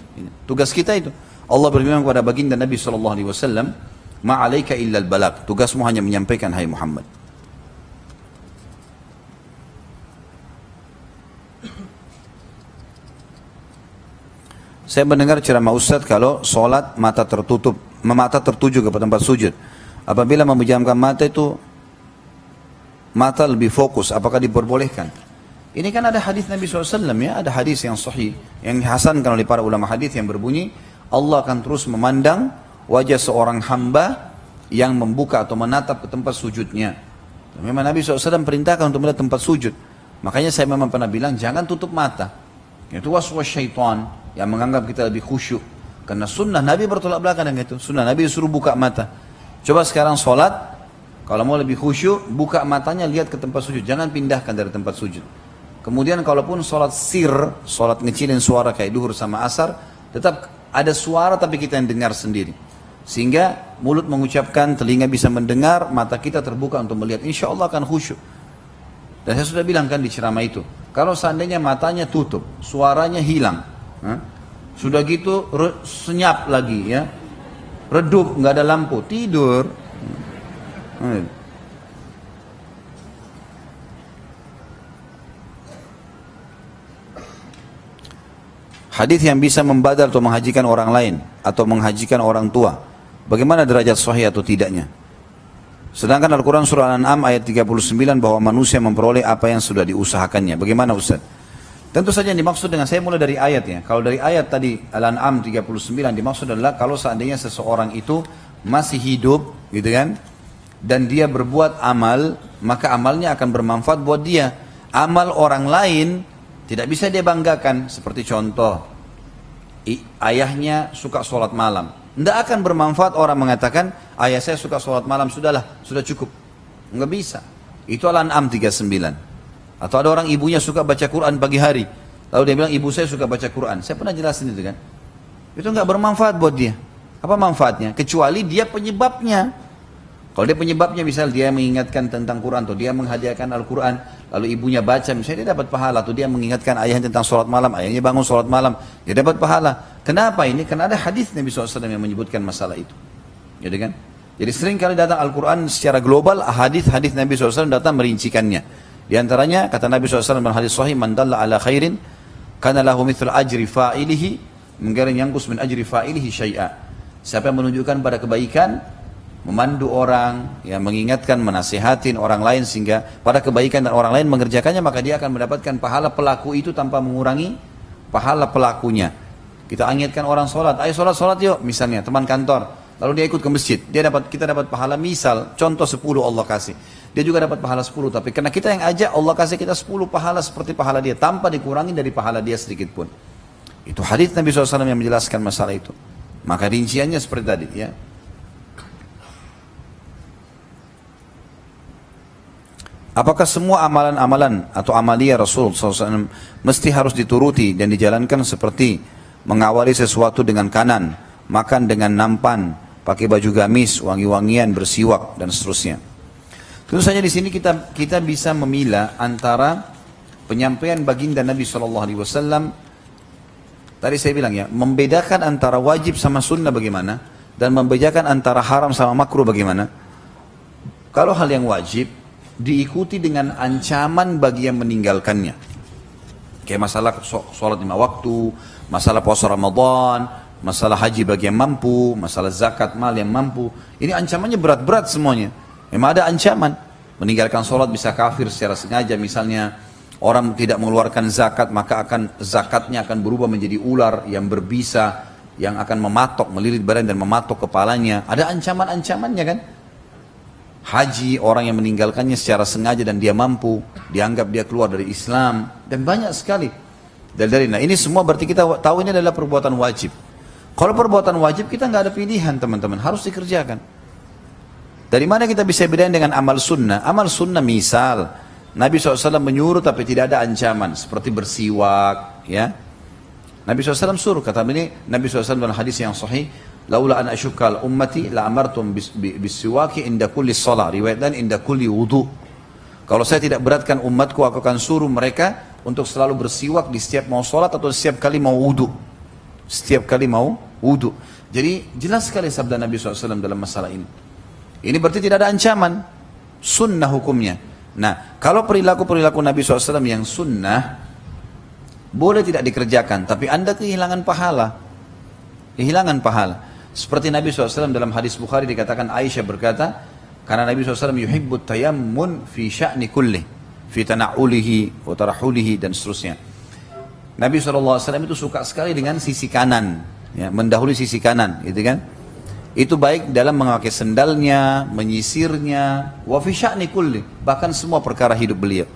Tugas kita itu. Allah berfirman kepada baginda Nabi SAW, "Ma'alaika illal balag." Tugasmu hanya menyampaikan, hai Muhammad. Saya mendengar ceramah Ustaz kalau sholat mata tertuju ke tempat sujud. Apabila memejamkan mata itu, mata lebih fokus, apakah diperbolehkan? Ini kan ada hadis Nabi SAW ya, ada hadis yang sahih, yang dihasankan oleh para ulama hadis yang berbunyi, Allah akan terus memandang wajah seorang hamba yang membuka atau menatap ke tempat sujudnya. Memang Nabi SAW perintahkan untuk melihat tempat sujud. Makanya saya memang pernah bilang jangan tutup mata. Itu waswas syaitan yang menganggap kita lebih khusyuk. Karena sunnah Nabi bertolak belakang dengan itu. Sunnah Nabi disuruh buka mata. Coba sekarang sholat, kalau mau lebih khusyuk, buka matanya, lihat ke tempat sujud. Jangan pindahkan dari tempat sujud. Kemudian kalaupun sholat sir, sholat ngecilin suara kayak duhur sama asar, tetap ada suara tapi kita yang dengar sendiri. Sehingga mulut mengucapkan, telinga bisa mendengar, mata kita terbuka untuk melihat. Insya Allah akan khusyuk. Dan saya sudah bilang kan di ceramah itu, kalau seandainya matanya tutup, suaranya hilang, sudah gitu senyap lagi ya, redup, nggak ada lampu, tidur. Hadis yang bisa membadal atau menghajikan orang lain atau menghajikan orang tua, bagaimana derajat sahih atau tidaknya? Sedangkan Al-Quran surah Al-An'am ayat 39 bahwa manusia memperoleh apa yang sudah diusahakannya. Bagaimana Ustaz? Tentu saja yang dimaksud dengan, saya mulai dari ayatnya. Kalau dari ayat tadi Al-An'am 39 dimaksud adalah kalau seandainya seseorang itu masih hidup gitu kan, dan dia berbuat amal, maka amalnya akan bermanfaat buat dia. Amal orang lain tidak bisa dia banggakan. Seperti contoh, ayahnya suka sholat malam. Tidak akan bermanfaat orang mengatakan, ayah saya suka sholat malam, sudahlah, sudah cukup. Nggak bisa. Itu Al-An'am 39. Atau ada orang ibunya suka baca Quran pagi hari. Lalu dia bilang, ibu saya suka baca Quran. Saya pernah jelasin itu kan. Itu nggak bermanfaat buat dia. Apa manfaatnya? Kecuali dia penyebabnya. Kalau dia penyebabnya, misal dia mengingatkan tentang Quran, atau dia menghadiahkan Al-Quran, lalu ibunya baca, misalnya dia dapat pahala, atau dia mengingatkan ayahnya tentang sholat malam, ayahnya bangun sholat malam, dia dapat pahala. Kenapa ini? Karena ada hadis Nabi SAW yang menyebutkan masalah itu. Jadi kan? Jadi sering kali datang Al-Quran secara global, hadis-hadis Nabi SAW datang merincikannya. Di antaranya, kata Nabi SAW dalam hadis sahih, man dalla ala khairin, kana lahu mithlu ajri fa'ilihi, menggaring yangkus min ajri fa'ilihi syai'a. Siapa yang menunjukkan pada kebaikan, memandu orang, yang mengingatkan, menasihatin orang lain sehingga pada kebaikan dan orang lain mengerjakannya, maka dia akan mendapatkan pahala pelaku itu tanpa mengurangi pahala pelakunya. Kita ingatkan orang sholat, ayo sholat yuk, misalnya teman kantor, lalu dia ikut ke masjid, kita dapat pahala, misal contoh 10 Allah kasih, dia juga dapat pahala 10, tapi karena kita yang ajak, Allah kasih kita 10 pahala seperti pahala dia, tanpa dikurangi dari pahala dia sedikit pun. Itu hadis Nabi SAW yang menjelaskan masalah itu. Maka rinciannya seperti tadi ya. Apakah semua amalan-amalan atau amalia Rasul SAW mesti harus dituruti dan dijalankan seperti mengawali sesuatu dengan kanan, makan dengan nampan, pakai baju gamis, wangi-wangian, bersiwak dan seterusnya? Tentu saja di sini kita bisa memilah antara penyampaian baginda Nabi SAW. Tadi saya bilang ya, membedakan antara wajib sama sunnah bagaimana, dan membedakan antara haram sama makruh bagaimana. Kalau hal yang wajib diikuti dengan ancaman bagi yang meninggalkannya, kayak masalah sholat 5 waktu, masalah puasa Ramadan, masalah haji bagi yang mampu, masalah zakat mal yang mampu. Ini ancamannya berat-berat semuanya. Memang ada ancaman. Meninggalkan sholat bisa kafir secara sengaja. Misalnya orang tidak mengeluarkan zakat, maka zakatnya akan berubah menjadi ular yang berbisa, yang akan mematok, melilit badan dan mematok kepalanya. Ada ancaman-ancamannya kan. Haji, orang yang meninggalkannya secara sengaja dan dia mampu, dianggap dia keluar dari Islam, dan banyak sekali. Nah ini semua berarti kita tahu ini adalah perbuatan wajib. Kalau perbuatan wajib kita nggak ada pilihan teman-teman, harus dikerjakan. Dari mana kita bisa bedain dengan amal sunnah? Amal sunnah misal Nabi SAW menyuruh tapi tidak ada ancaman, seperti bersiwak, ya. Nabi SAW suruh, kata ini Nabi SAW dalam hadis yang sahih, laula an asyukal ummati la amartum bisiwaki inda kulli shalah, riwayat dan inda kulli wudu. Kalau saya tidak beratkan umatku, aku akan suruh mereka untuk selalu bersiwak di setiap mau sholat atau setiap kali mau wudu. Setiap kali mau wudu. Jadi jelas sekali sabda Nabi SAW dalam masalah ini. Ini berarti tidak ada ancaman, sunnah hukumnya. Nah, kalau perilaku-perilaku Nabi SAW yang sunnah boleh tidak dikerjakan, tapi anda kehilangan pahala. Kehilangan pahala. Seperti Nabi SAW dalam hadis Bukhari dikatakan, Aisyah berkata, karena Nabi SAW yuhibbut tayammun fi sya'ni kulli, fi tana'ulihi wa tarahulihi dan seterusnya. Nabi SAW itu suka sekali dengan sisi kanan, ya, mendahului sisi kanan, gitu kan? Itu baik dalam memakai sendalnya, menyisirnya, wa fi sya'ni kulli, bahkan semua perkara hidup beliau.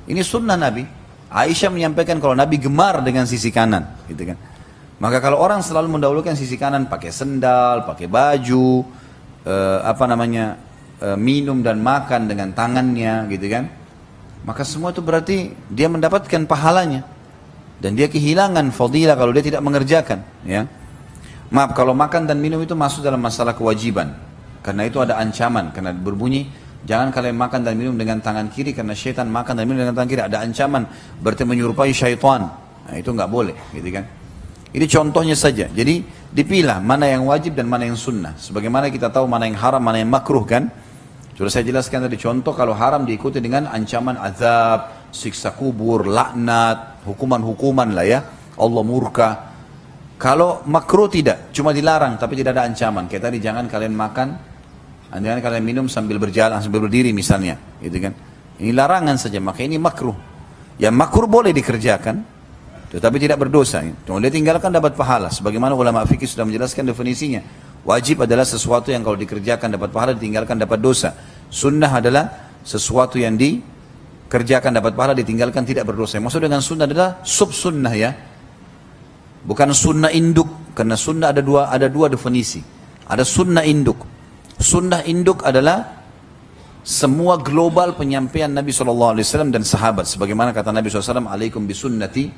Ini sunnah Nabi. Aisyah menyampaikan kalau Nabi gemar dengan sisi kanan, gitu kan. Maka kalau orang selalu mendahulukan sisi kanan, pakai sendal, pakai baju, minum dan makan dengan tangannya, gitu kan. Maka semua itu berarti dia mendapatkan pahalanya dan dia kehilangan fadilah kalau dia tidak mengerjakan, ya. Maaf, kalau makan dan minum itu masuk dalam masalah kewajiban. Karena itu ada ancaman. Karena berbunyi, jangan kalian makan dan minum dengan tangan kiri. Karena syaitan makan dan minum dengan tangan kiri. Ada ancaman, berarti menyerupai syaitan. Nah, itu nggak boleh, gitu kan. Ini contohnya saja. Jadi dipilah mana yang wajib dan mana yang sunnah. Sebagaimana kita tahu mana yang haram, mana yang makruh kan. Sudah saya jelaskan tadi contoh, kalau haram diikuti dengan ancaman azab, siksa kubur, laknat, hukuman-hukuman lah ya. Allah murka. Kalau makruh tidak, cuma dilarang tapi tidak ada ancaman. Kayak tadi, jangan kalian makan, jangan kalian minum sambil berjalan, sambil berdiri misalnya, gitu kan. Ini larangan saja, maka ini makruh. Yang makruh boleh dikerjakan, tetapi tidak berdosa. Kalau dia tinggalkan dapat pahala. Sebagaimana ulama fikih sudah menjelaskan definisinya. Wajib adalah sesuatu yang kalau dikerjakan dapat pahala, ditinggalkan dapat dosa. Sunnah adalah sesuatu yang dikerjakan dapat pahala, ditinggalkan tidak berdosa. Maksud dengan sunnah adalah sub sunnah ya. Bukan sunnah induk, karena sunnah ada dua definisi. Ada sunnah induk. Sunnah induk adalah semua global penyampaian Nabi SAW dan sahabat. Sebagaimana kata Nabi SAW, alaikum bisunnati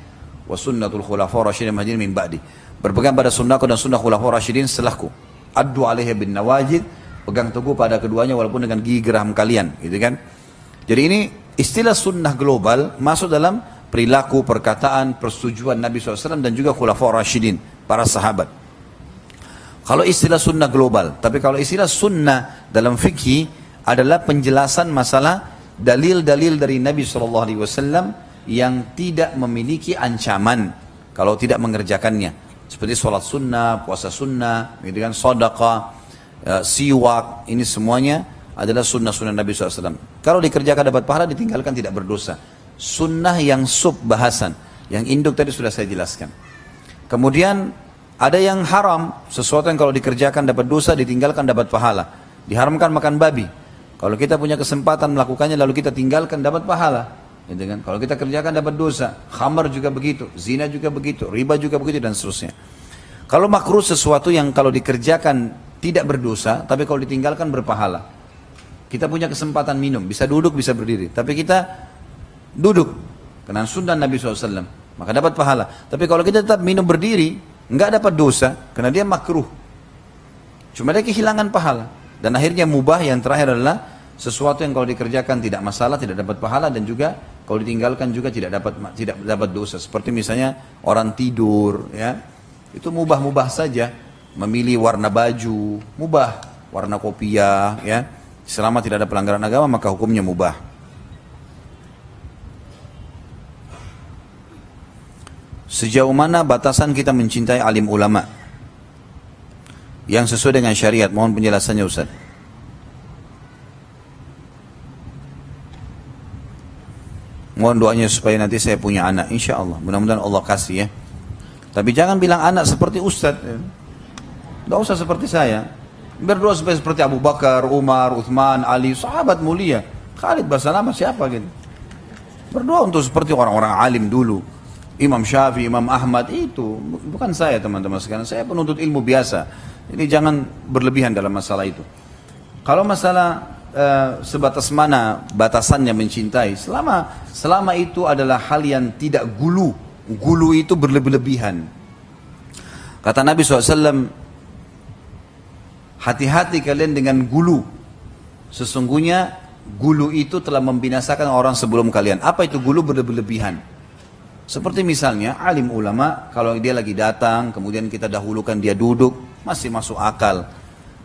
wa sunnatul khulafa rasyidin mahdiyyin min ba'di. Berpegang pada sunnahku dan sunnah khulafa rasyidin setelahku. Addu alaihi bin nawajid, pegang teguh pada keduanya walaupun dengan gigi geram kalian, gitu kan. Jadi ini istilah sunnah global masuk dalam perilaku, perkataan, persetujuan Nabi SAW dan juga khulafa rasyidin, para sahabat. Kalau istilah sunnah global, tapi kalau istilah sunnah dalam fikih adalah penjelasan masalah dalil-dalil dari Nabi SAW yang tidak memiliki ancaman kalau tidak mengerjakannya. Seperti sholat sunnah, puasa sunnah, gitu kan, sedekah, siwak, ini semuanya adalah sunnah-sunnah Nabi SAW. Kalau dikerjakan dapat pahala, ditinggalkan tidak berdosa. Sunnah yang sub bahasan, yang induk tadi sudah saya jelaskan. Kemudian ada yang haram, sesuatu yang kalau dikerjakan dapat dosa, ditinggalkan dapat pahala. Diharamkan makan babi. Kalau kita punya kesempatan melakukannya lalu kita tinggalkan dapat pahala, gitu kan? Kalau kita kerjakan dapat dosa. Khamar juga begitu, zina juga begitu, riba juga begitu dan seterusnya. Kalau makruh sesuatu yang kalau dikerjakan tidak berdosa, tapi kalau ditinggalkan berpahala. Kita punya kesempatan minum, bisa duduk, bisa berdiri, tapi kita duduk karena sunnah Nabi SAW, maka dapat pahala. Tapi kalau kita tetap minum berdiri, enggak dapat dosa karena dia makruh, cuma dia kehilangan pahala. Dan akhirnya mubah yang terakhir adalah sesuatu yang kalau dikerjakan tidak masalah, tidak dapat pahala, dan juga kalau ditinggalkan juga tidak dapat dosa. Seperti misalnya orang tidur, ya, itu mubah-mubah saja. Memilih warna baju mubah, warna kopiah, ya, selama tidak ada pelanggaran agama maka hukumnya mubah. Sejauh mana batasan kita mencintai alim ulama yang sesuai dengan syariat? Mohon penjelasannya Ustaz. Mohon doanya supaya nanti saya punya anak, insya Allah. Mudah-mudahan Allah kasih ya. Tapi jangan bilang anak seperti Ustaz. Tidak usah seperti saya. Berdoa supaya seperti Abu Bakar, Umar, Uthman, Ali, sahabat mulia. Khalid Basalamah siapa gitu. Berdoa untuk seperti orang-orang alim dulu. Imam Syafi'i, Imam Ahmad, itu bukan saya teman-teman sekalian. Saya penuntut ilmu biasa. Jadi jangan berlebihan dalam masalah itu. Kalau masalah sebatas mana batasannya mencintai, selama itu adalah hal yang tidak gulu. Gulu itu berlebih-lebihan. Kata Nabi SAW, hati-hati kalian dengan gulu. Sesungguhnya gulu itu telah membinasakan orang sebelum kalian. Apa itu gulu berlebih-lebihan? Seperti misalnya alim ulama, kalau dia lagi datang, kemudian kita dahulukan dia duduk, masih masuk akal.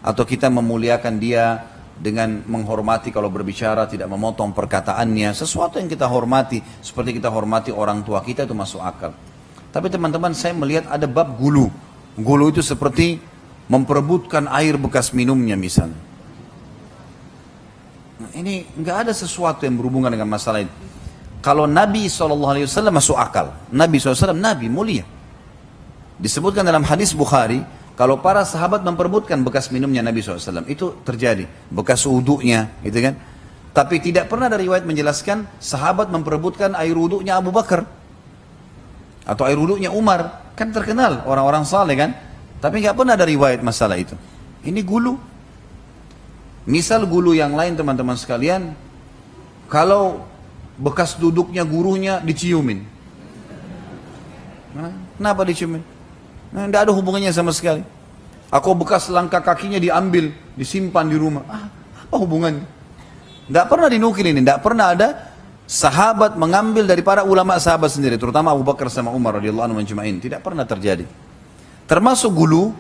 Atau kita memuliakan dia dengan menghormati kalau berbicara, tidak memotong perkataannya. Sesuatu yang kita hormati, seperti kita hormati orang tua kita, itu masuk akal. Tapi teman-teman, saya melihat ada bab gulu. Gulu itu seperti memperebutkan air bekas minumnya misalnya. Nah, ini nggak ada sesuatu yang berhubungan dengan masalah itu. Kalau Nabi SAW masuk akal. Nabi SAW, Nabi mulia. Disebutkan dalam hadis Bukhari, Kalau para sahabat memperebutkan bekas minumnya Nabi SAW, itu terjadi. Bekas wudunya, gitu kan. Tapi tidak pernah ada riwayat menjelaskan sahabat memperebutkan air wudunya Abu Bakar. Atau air wudunya Umar. Kan terkenal orang-orang saleh kan. Tapi nggak pernah ada riwayat masalah itu. Ini gulu. Misal gulu yang lain teman-teman sekalian, kalau bekas duduknya gurunya diciumin. Nah, kenapa diciumin? Nah, tidak ada hubungannya sama sekali. Aku bekas langkah kakinya diambil, disimpan di rumah. Apa hubungannya? Tidak pernah dinukil ini, tidak pernah ada sahabat mengambil dari para ulama sahabat sendiri, terutama Abu Bakar sama Umar radhiyallahu anhu majma'in. Tidak pernah terjadi. Termasuk gulu,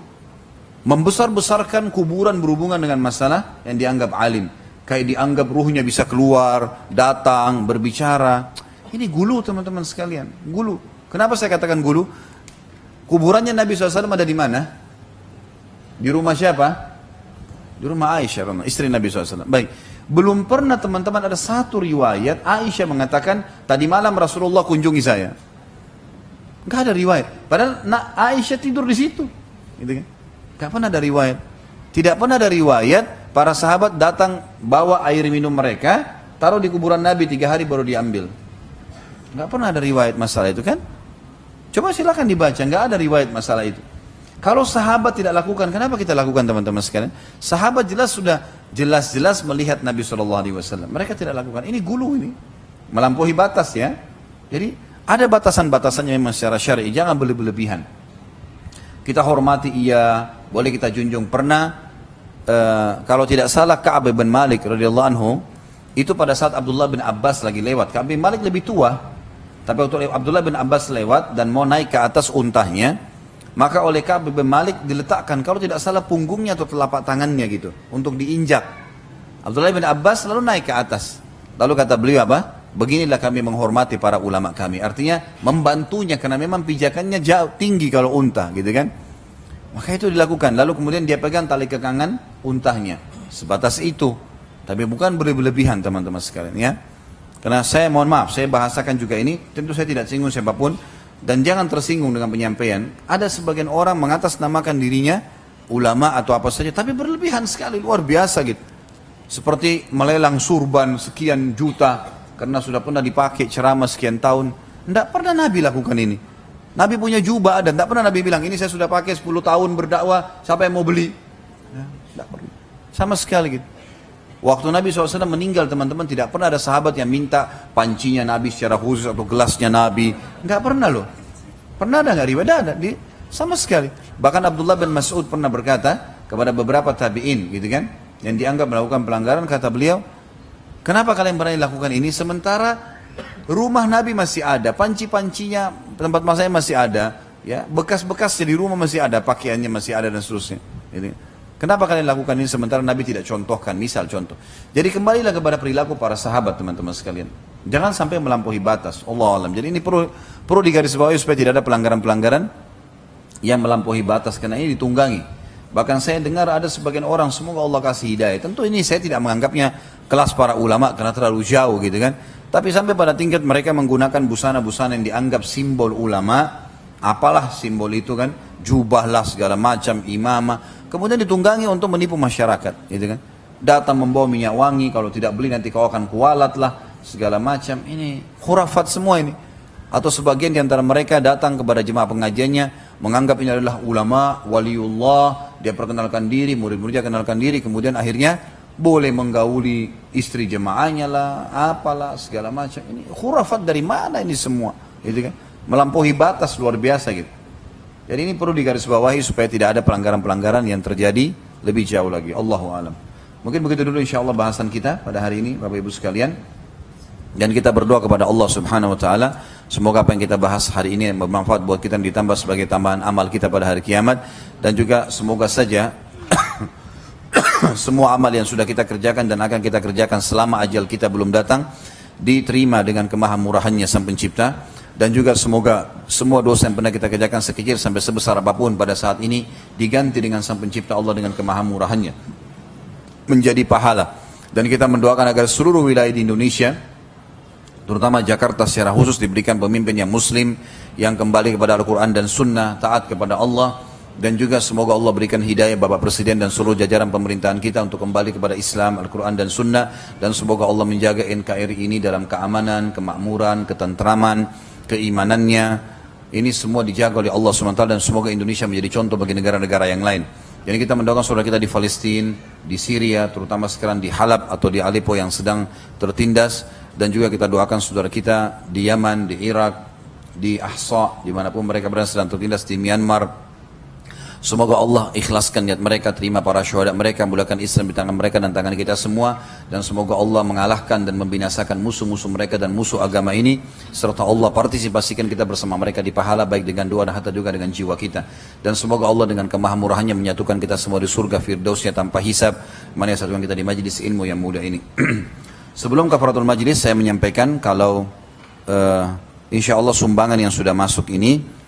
membesar-besarkan kuburan berhubungan dengan masalah yang dianggap alim. Kayak dianggap ruhnya bisa keluar, datang, berbicara. Ini gulu teman-teman sekalian, gulu. Kenapa saya katakan gulu? Kuburannya Nabi SAW ada di mana? Di rumah siapa? Di rumah Aisyah, istri Nabi SAW. Baik, belum pernah teman-teman ada satu riwayat Aisyah mengatakan, tadi malam Rasulullah kunjungi saya. Gak ada riwayat. Padahal Aisyah tidur di situ. Gitu kan? Gak pernah ada riwayat. Tidak pernah ada riwayat para sahabat datang bawa air minum mereka, taruh di kuburan Nabi 3 hari baru diambil. Gak pernah ada riwayat masalah itu kan? Coba silakan dibaca, nggak ada riwayat masalah itu. Kalau sahabat tidak lakukan, kenapa kita lakukan teman-teman sekalian? Sahabat sudah jelas-jelas melihat Nabi SAW. Mereka tidak lakukan. Ini gulu ini, melampaui batas ya. Jadi ada batasan-batasannya memang secara syar'i, jangan berlebihan. Kita hormati iya, boleh kita junjung. Pernah kalau tidak salah Ka'ab bin Malik radhiyallahu anhu itu pada saat Abdullah bin Abbas lagi lewat. Ka'ab bin Malik lebih tua. Tapi waktu Abdullah bin Abbas lewat dan mau naik ke atas untahnya, maka oleh Ka'ab bin Malik diletakkan, kalau tidak salah punggungnya atau telapak tangannya gitu, untuk diinjak. Abdullah bin Abbas lalu naik ke atas. Lalu kata beliau apa? Beginilah kami menghormati para ulama kami. Artinya membantunya karena memang pijakannya jauh tinggi kalau unta gitu kan. Maka itu dilakukan. Lalu kemudian dia pegang tali kekangan untahnya. Sebatas itu. Tapi bukan berlebihan teman-teman sekalian ya. Karena saya mohon maaf, saya bahasakan juga ini, tentu saya tidak singgung siapapun, dan jangan tersinggung dengan penyampaian. Ada sebagian orang mengatasnamakan dirinya ulama atau apa saja, tapi berlebihan sekali, luar biasa gitu. Seperti melelang surban sekian juta, karena sudah pernah dipakai ceramah sekian tahun. Tidak pernah Nabi lakukan ini. Nabi punya jubah dan tidak pernah Nabi bilang, ini saya sudah pakai 10 tahun berdakwah, siapa yang mau beli? Tidak pernah. Sama sekali gitu. Waktu Nabi SAW meninggal teman-teman, tidak pernah ada sahabat yang minta pancinya Nabi secara khusus atau gelasnya Nabi. Nggak pernah loh. Pernah ada nggak riwayat? Ada. Sama sekali. Bahkan Abdullah bin Mas'ud pernah berkata kepada beberapa tabi'in gitu kan, yang dianggap melakukan pelanggaran, kata beliau, kenapa kalian berani lakukan ini sementara rumah Nabi masih ada, panci-pancinya, tempat masanya masih ada, ya, bekas-bekasnya di rumah masih ada, pakaiannya masih ada dan seterusnya. Gitu. Kenapa kalian lakukan ini sementara Nabi tidak contohkan, misal contoh. Jadi kembalilah kepada perilaku para sahabat teman-teman sekalian. Jangan sampai melampaui batas. Allah alam. Jadi ini perlu digarisbawahi supaya tidak ada pelanggaran-pelanggaran yang melampaui batas, karena ini ditunggangi. Bahkan saya dengar ada sebagian orang, semoga Allah kasih hidayah. Tentu ini saya tidak menganggapnya kelas para ulama karena terlalu jauh gitu kan. Tapi sampai pada tingkat mereka menggunakan busana-busana yang dianggap simbol ulama. Apalah simbol itu kan, jubah lah segala macam, imamah. Kemudian ditunggangi untuk menipu masyarakat, gitu kan? Datang membawa minyak wangi, kalau tidak beli nanti kau akan kualat lah, segala macam. Ini khurafat semua ini. Atau sebagian di antara mereka datang kepada jemaah pengajiannya, menganggap ini adalah ulama, waliullah, dia perkenalkan diri, murid-muridnya kenalkan diri, kemudian akhirnya boleh menggauli istri jemaahnya lah, apalah segala macam. Ini khurafat dari mana ini semua, gitu kan? Melampaui batas luar biasa gitu. Jadi ini perlu digarisbawahi supaya tidak ada pelanggaran-pelanggaran yang terjadi lebih jauh lagi. Allahu a'lam. Mungkin begitu dulu insyaallah bahasan kita pada hari ini Bapak Ibu sekalian. Dan kita berdoa kepada Allah Subhanahu wa taala, semoga apa yang kita bahas hari ini bermanfaat buat kita dan ditambah sebagai tambahan amal kita pada hari kiamat, dan juga semoga saja semua amal yang sudah kita kerjakan dan akan kita kerjakan selama ajal kita belum datang diterima dengan kemahamurahannya Sang Pencipta. Dan juga semoga semua dosa yang pernah kita kerjakan sekecil sampai sebesar apapun pada saat ini diganti dengan Sang Pencipta Allah dengan kemahamurahannya menjadi pahala. Dan kita mendoakan agar seluruh wilayah di Indonesia, terutama Jakarta secara khusus, diberikan pemimpin yang muslim, yang kembali kepada Al-Quran dan Sunnah, taat kepada Allah, Dan juga semoga Allah berikan hidayah Bapak Presiden dan seluruh jajaran pemerintahan kita untuk kembali kepada Islam, Al-Quran dan Sunnah. Dan semoga Allah menjaga NKRI ini dalam keamanan, kemakmuran, ketentraman, keimanannya. Ini semua dijaga oleh Allah SWT dan semoga Indonesia menjadi contoh bagi negara-negara yang lain. Jadi kita mendoakan saudara kita di Palestina, di Syria, terutama sekarang di Halab atau di Aleppo yang sedang tertindas. Dan juga kita doakan saudara kita di Yaman, di Irak, di Ahsa, dimanapun mereka berada sedang tertindas, di Myanmar. Semoga Allah ikhlaskan niat mereka, terima para syuhada mereka, mulakan Islam di tangan mereka dan tangan kita semua. Dan semoga Allah mengalahkan dan membinasakan musuh-musuh mereka dan musuh agama ini. Serta Allah partisipasikan kita bersama mereka di pahala, baik dengan doa dan harta juga dengan jiwa kita. Dan semoga Allah dengan kemahamurahannya menyatukan kita semua di surga firdausnya tanpa hisab. Mana yang satukan kita di majlis ilmu yang mulia ini. Sebelum kafaratul majlis saya menyampaikan kalau insya Allah sumbangan yang sudah masuk ini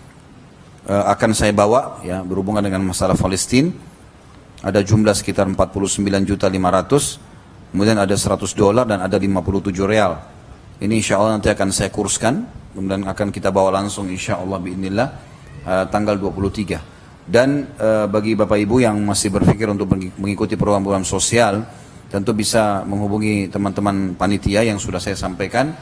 akan saya bawa ya berhubungan dengan masalah Palestina. Ada jumlah sekitar 49.500.000, kemudian ada $100 dan ada 57 real. Ini insya Allah nanti akan saya kurskan, kemudian akan kita bawa langsung insya Allah biidznillah tanggal 23. Dan bagi Bapak Ibu yang masih berpikir untuk mengikuti program-program sosial, tentu bisa menghubungi teman-teman panitia yang sudah saya sampaikan.